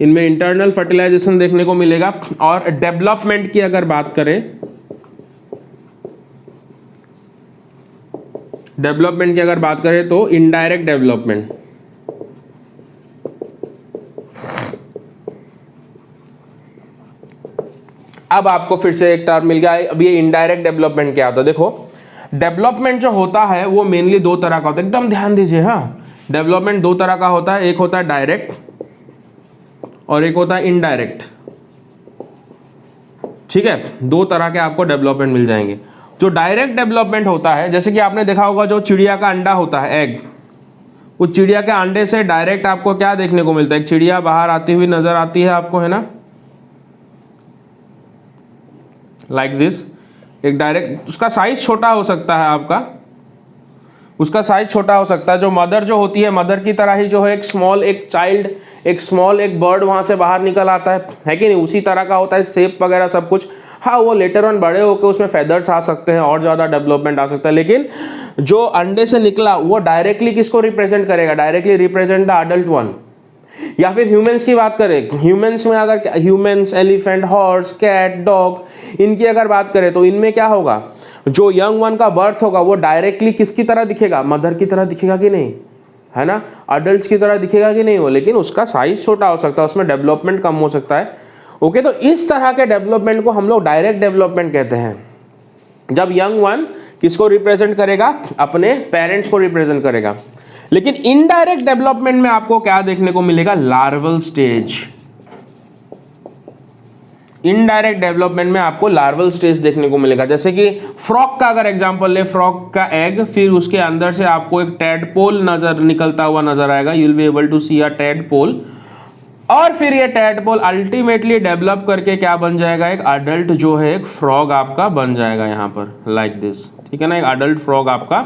इनमें इंटरनल फर्टिलाइजेशन देखने को मिलेगा। और डेवलपमेंट की अगर बात करें, डेवलपमेंट की अगर बात करें तो इनडायरेक्ट डेवलपमेंट। अब आपको फिर से एक टर्म मिल गया। अब ये इनडायरेक्ट डेवलपमेंट क्या होता है? देखो, डेवलपमेंट जो होता है वो मेनली दो तरह का होता है, एकदम ध्यान दीजिए। हाँ, डेवलपमेंट दो तरह का होता है, एक होता है डायरेक्ट और एक होता है इनडायरेक्ट। ठीक है, दो तरह के आपको डेवलपमेंट मिल जाएंगे। जो डायरेक्ट डेवलपमेंट होता है, जैसे कि आपने देखा होगा जो चिड़िया का अंडा होता है, एग, उस चिड़िया के अंडे से डायरेक्ट आपको क्या देखने को मिलता है? एक चिड़िया बाहर आती हुई नजर आती है आपको, है ना, लाइक दिस। एक डायरेक्ट, उसका साइज छोटा हो सकता है आपका, उसका साइज छोटा हो सकता है। जो मदर जो होती है, मदर की तरह ही जो है एक स्मॉल, एक चाइल्ड, एक स्मॉल, एक बर्ड वहां से बाहर निकल आता है कि नहीं? उसी तरह का होता है, शेप वगैरह सब कुछ। हाँ, वो लेटर ऑन बड़े होकर उसमें फेदर्स आ सकते हैं और ज़्यादा डेवलपमेंट आ सकता है, लेकिन जो अंडे से निकला वो डायरेक्टली किसको रिप्रेजेंट करेगा? Directly represent the adult one. या फिर ह्यूमंस की बात करें, ह्यूमंस में अगर humans, elephant, horse, cat, dog, इनकी अगर बात करें तो इनमें क्या होगा? जो यंग वन का बर्थ होगा वो डायरेक्टली किसकी तरह दिखेगा? मदर की तरह दिखेगा कि नहीं, है ना? अडल्ट्स की तरह दिखेगा कि नहीं वो, लेकिन उसका साइज छोटा हो सकता है, उसमें डेवलपमेंट कम हो सकता है। ओके, तो इस तरह के डेवलपमेंट को हम लोग डायरेक्ट डेवलपमेंट कहते हैं। जब यंग वन किसको रिप्रेजेंट करेगा? अपने पेरेंट्स को रिप्रेजेंट करेगा। लेकिन इनडायरेक्ट डेवलपमेंट में आपको क्या देखने को मिलेगा? Larval stage. इनडायरेक्ट डेवलपमेंट में आपको लार्वल स्टेज देखने को मिलेगा। जैसे कि फ्रॉग का अगर एग्जांपल ले, फ्रॉग का एग, फिर उसके अंदर से आपको एक टैडपोल नजर निकलता हुआ नजर आएगा, you will be able to see a tadpole. और फिर ये टैडपोल अल्टीमेटली डेवलप करके क्या बन जाएगा? एक अडल्ट जो है एक फ्रॉग आपका बन जाएगा यहाँ पर, लाइक दिस। ठीक है ना, एक अडल्ट फ्रॉग आपका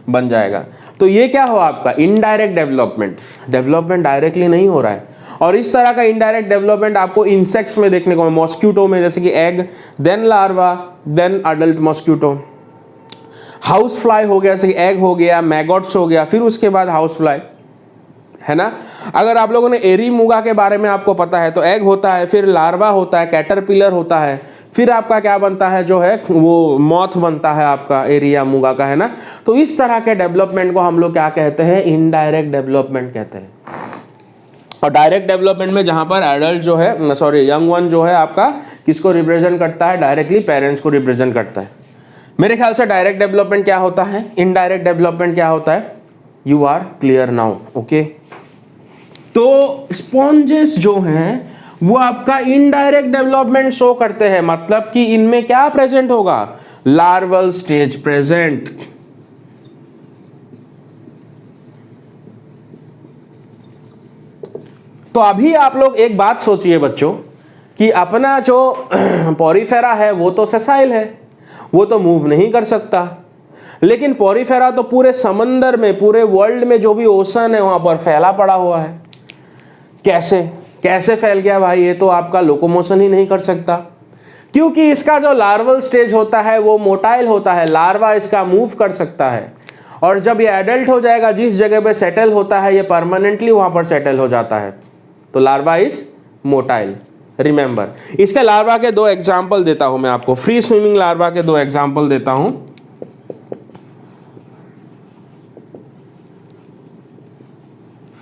बन जाएगा। तो ये क्या हो आपका? Indirect development. डेवलपमेंट डायरेक्टली नहीं हो रहा है। और इस तरह का इनडायरेक्ट डेवलपमेंट आपको इंसेक्ट्स में देखने को, मॉस्क्यूटो में, जैसे कि egg, then larva, then adult mosquito. House fly हो गया, जैसे कि एग हो गया, मैगॉट्स हो गया, फिर उसके बाद हाउस फ्लाई, है ना। अगर आप लोगों ने एरी मूंगा के बारे में आपको पता है तो एग होता है, फिर लार्वा होता है, कैटरपिलर होता है, फिर आपका क्या बनता है जो है वो मॉथ बनता है आपका एरिया मूंगा का, है ना। तो इस तरह के डेवलपमेंट को हम लोग क्या कहते हैं? इनडायरेक्ट डेवलपमेंट कहते हैं। और डायरेक्ट डेवलपमेंट में जहां पर एडल्ट जो है, यंग वन जो है आपका किसको रिप्रेजेंट करता है? डायरेक्टली पेरेंट्स को रिप्रेजेंट करता है। मेरे ख्याल से डायरेक्ट डेवलपमेंट क्या होता है, इनडायरेक्ट डेवलपमेंट क्या होता है, you are clear now. Okay, तो स्पॉन्जेस जो हैं वो आपका इनडायरेक्ट डेवलपमेंट शो करते हैं, मतलब कि इनमें क्या प्रेजेंट होगा? Larval stage present. तो अभी आप लोग एक बात सोचिए बच्चों कि अपना जो पोरीफेरा है वो तो सेसाइल है, वो तो मूव नहीं कर सकता, लेकिन पोरीफेरा तो पूरे समंदर में, पूरे वर्ल्ड में जो भी ओशन है वहां पर फैला पड़ा हुआ है। कैसे फैल गया भाई? ये तो आपका लोकोमोशन ही नहीं कर सकता, क्योंकि इसका जो लार्वल स्टेज होता है वो मोटाइल होता है, लार्वा इसका मूव कर सकता है, और जब ये एडल्ट हो जाएगा, जिस जगह पे सेटल होता है ये परमानेंटली वहां पर सेटल हो जाता है, तो लार्वा इज मोटाइल। रिमेंबर, इसके लार्वा के 2 एग्जाम्पल देता हूं मैं आपको, फ्री स्विमिंग लार्वा के 2 एग्जाम्पल देता हूं।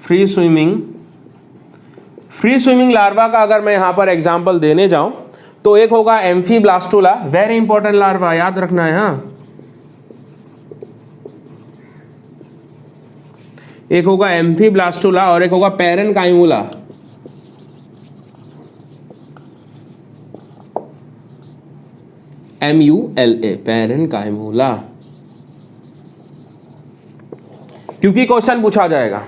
फ्री स्विमिंग लार्वा का अगर मैं यहां पर एग्जाम्पल देने जाऊं तो एक होगा एम्फीब्लास्टुला, वेरी इंपॉर्टेंट लार्वा, याद रखना है। हाँ, एक होगा एम्फीब्लास्टुला और एक होगा पैरेनकाइमुला। MULA, पैरेनकाइमुला, क्योंकि क्वेश्चन पूछा जाएगा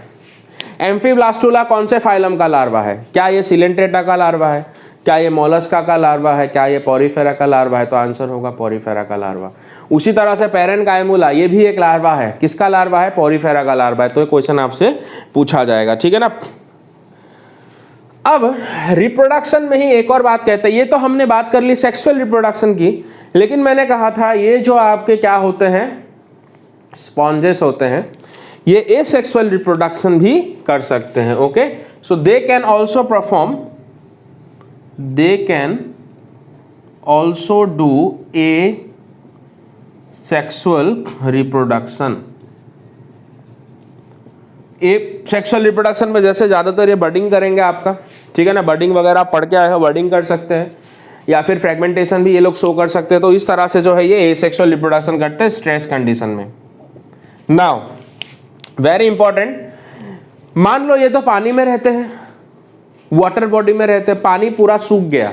एम्फीब्लास्टुला कौन से फाइलम का लार्वा है? क्या ये सिलेंट्रेटा का लार्वा है? क्या ये मोलस्का का लार्वा है? क्या ये पोरीफेरा का लार्वा है? तो आंसर होगा पोरीफेरा का लार्वा। उसी तरह से पैरेनकाइमुला, ये भी एक लार्वा है। किसका लार्वा है? पोरीफेरा का लार्वा है। तो ये क्वेश्चन आपसे पूछा जाएगा, ठीक है ना। अब रिप्रोडक्शन में ही एक और बात कहते हैं, ये तो हमने बात कर ली सेक्सुअल रिप्रोडक्शन की, लेकिन मैंने कहा था ये जो आपके क्या होते हैं, स्पॉन्जेस होते हैं, ये एसेक्सुअल रिप्रोडक्शन भी कर सकते हैं। Okay, so they can also perform, they can also do a sexual reproduction. A sexual reproduction में जैसे ज़्यादातर ये बर्डिंग करेंगे आपका, ठीक है ना, बर्डिंग वगैरह आप पढ़ के आए हो, बर्डिंग कर सकते हैं, या फिर फ्रेगमेंटेशन भी ये लोग शो कर सकते हैं। तो इस तरह से जो है ये एसेक्सुअल रिप्रोडक्शन करते हैं स्ट्रेस कंडीशन में। नाउ वेरी इंपॉर्टेंट, मान लो ये तो पानी में रहते हैं, वाटर बॉडी में रहते हैं, पानी पूरा सूख गया,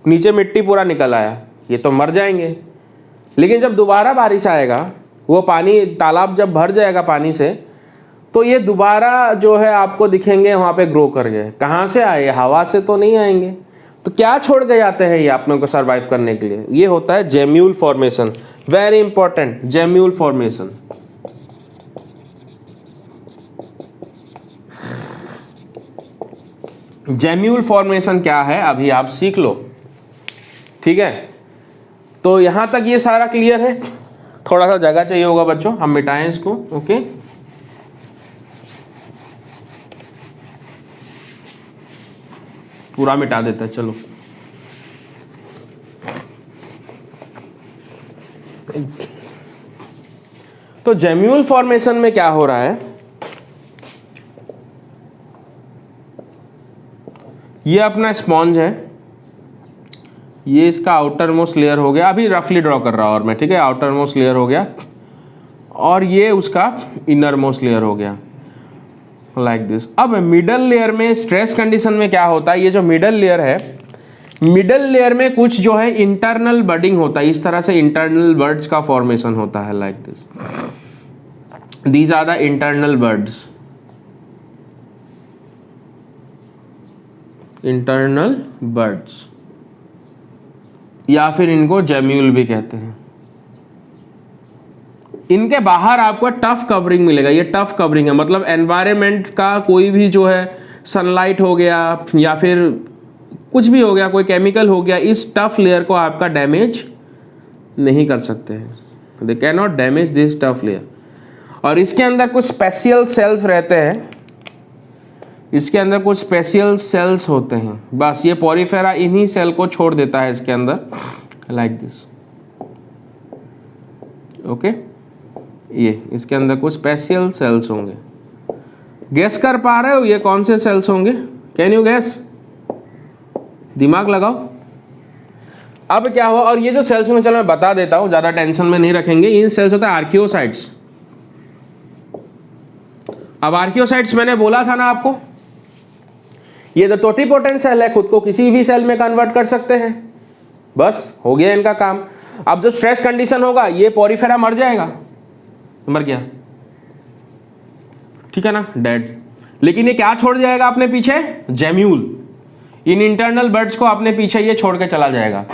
नीचे मिट्टी पूरा निकल आया, ये तो मर जाएंगे। लेकिन जब दोबारा बारिश आएगा, वो पानी, तालाब जब भर जाएगा पानी से, तो ये दोबारा जो है आपको दिखेंगे वहाँ पे ग्रो कर गए। कहाँ से आए? हवा से तो नहीं आएंगे। तो क्या छोड़ के जाते हैं ये अपने को सर्वाइव करने के लिए? ये होता है gemmule formation, very important, gemmule formation. Gemmule formation क्या है अभी आप सीख लो, ठीक है। तो यहां तक ये सारा क्लियर है। थोड़ा सा जगह चाहिए होगा बच्चों, हम मिटाएं इसको। ओके, पूरा मिटा देता है, चलो। तो जेम्यूल फॉर्मेशन में क्या हो रहा है, ये अपना स्पॉन्ज है, ये इसका आउटर मोस्ट लेयर हो गया, अभी रफली ड्रॉ कर रहा हूं और मैं, ठीक है। आउटर मोस्ट लेयर हो गया और ये उसका इनर मोस्ट लेयर हो गया, लाइक दिस। अब मिडल लेयर में स्ट्रेस कंडीशन में क्या होता है, ये जो मिडल लेयर है, मिडल लेयर में कुछ जो है इंटरनल बडिंग होता है, इस तरह से इंटरनल बर्ड्स का फॉर्मेशन होता है, like this. These are the internal buds, internal buds, या फिर इनको जेम्यूल भी कहते हैं। इनके बाहर आपको टफ कवरिंग मिलेगा, ये टफ कवरिंग है, मतलब एनवायरनमेंट का कोई भी जो है सनलाइट हो गया या फिर कुछ भी हो गया, कोई केमिकल हो गया, इस टफ लेयर को आपका डैमेज नहीं कर सकते हैं, they can not damage this tough layer. और इसके अंदर कुछ स्पेशल सेल्स रहते हैं, इसके अंदर कुछ स्पेशल सेल्स होते हैं, बस ये पोरीफेरा इन्हीं सेल को छोड़ देता है इसके अंदर, लाइक दिस। ओके, ये इसके अंदर कुछ स्पेशल सेल्स होंगे। गेस कर पा रहे हो ये कौन से सेल्स होंगे? Can you guess? दिमाग लगाओ। अब क्या हुआ, और ये जो सेल्स होंगे, चलो मैं बता देता हूं, ज्यादा टेंशन में नहीं रखेंगे। इन सेल्स होता है आर्कियोसाइट्स। अब आर्कियोसाइट्स मैंने बोला था ना आपको, ये तो टोटिपोटेंट सेल है, खुद को किसी भी सेल में कन्वर्ट कर सकते हैं, बस हो गया इनका काम। अब जब स्ट्रेस कंडीशन होगा, ये पोरीफेरा मर जाएगा, मर गया, ठीक है ना, डेड। लेकिन ये क्या छोड़ जाएगा अपने पीछे? जेम्यूल। इन इंटरनल बर्ड्स को अपने पीछे ये छोड़ के चला जाएगा।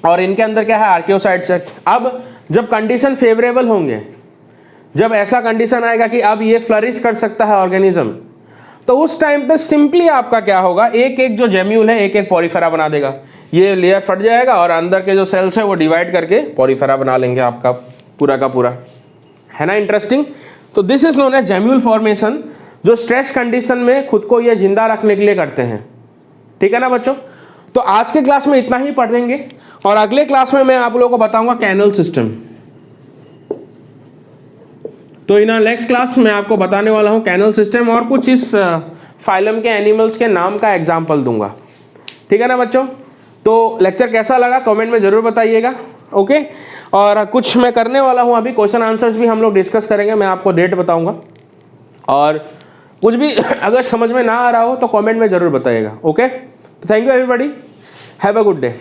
और इनके अंदर क्या है? आर्कियोसाइट्स है। अब जब कंडीशन फेवरेबल होंगे, जब ऐसा कंडीशन आएगा कि अब ये फ्लरिश कर सकता है ऑर्गेनिज्म, तो उस टाइम पे सिंपली आपका क्या होगा, एक एक जो जेम्यूल है एक एक पॉलीफेरा बना देगा। ये लेयर फट जाएगा और अंदर के जो सेल्स है वो डिवाइड करके पॉलीफेरा बना लेंगे आपका पूरा का पूरा, है ना। इंटरेस्टिंग। तो this is known as gemmule formation, जो स्ट्रेस कंडीशन में खुद को ये जिंदा रखने के लिए करते हैं। ठीक है ना बच्चों। तो आज के क्लास में इतना ही पढ़ेंगे और अगले क्लास में मैं आप लोगों को बताऊंगा कैनल सिस्टम। तो इन नेक्स्ट क्लास में आपको बताने वाला हूं कैनल सिस्टम और कुछ इस फाइलम के एनिमल्स के नाम का एग्जाम्पल दूंगा। ठीक है ना बच्चों। तो लेक्चर कैसा लगा कमेंट में जरूर बताइएगा। ओके। और कुछ मैं करने वाला हूं अभी, क्वेश्चन आंसर्स भी हम लोग डिस्कस करेंगे, मैं आपको डेट बताऊंगा। और कुछ भी अगर समझ में ना आ रहा हो तो कमेंट में जरूर बताइएगा। ओके। तो thank you everybody, have a good day.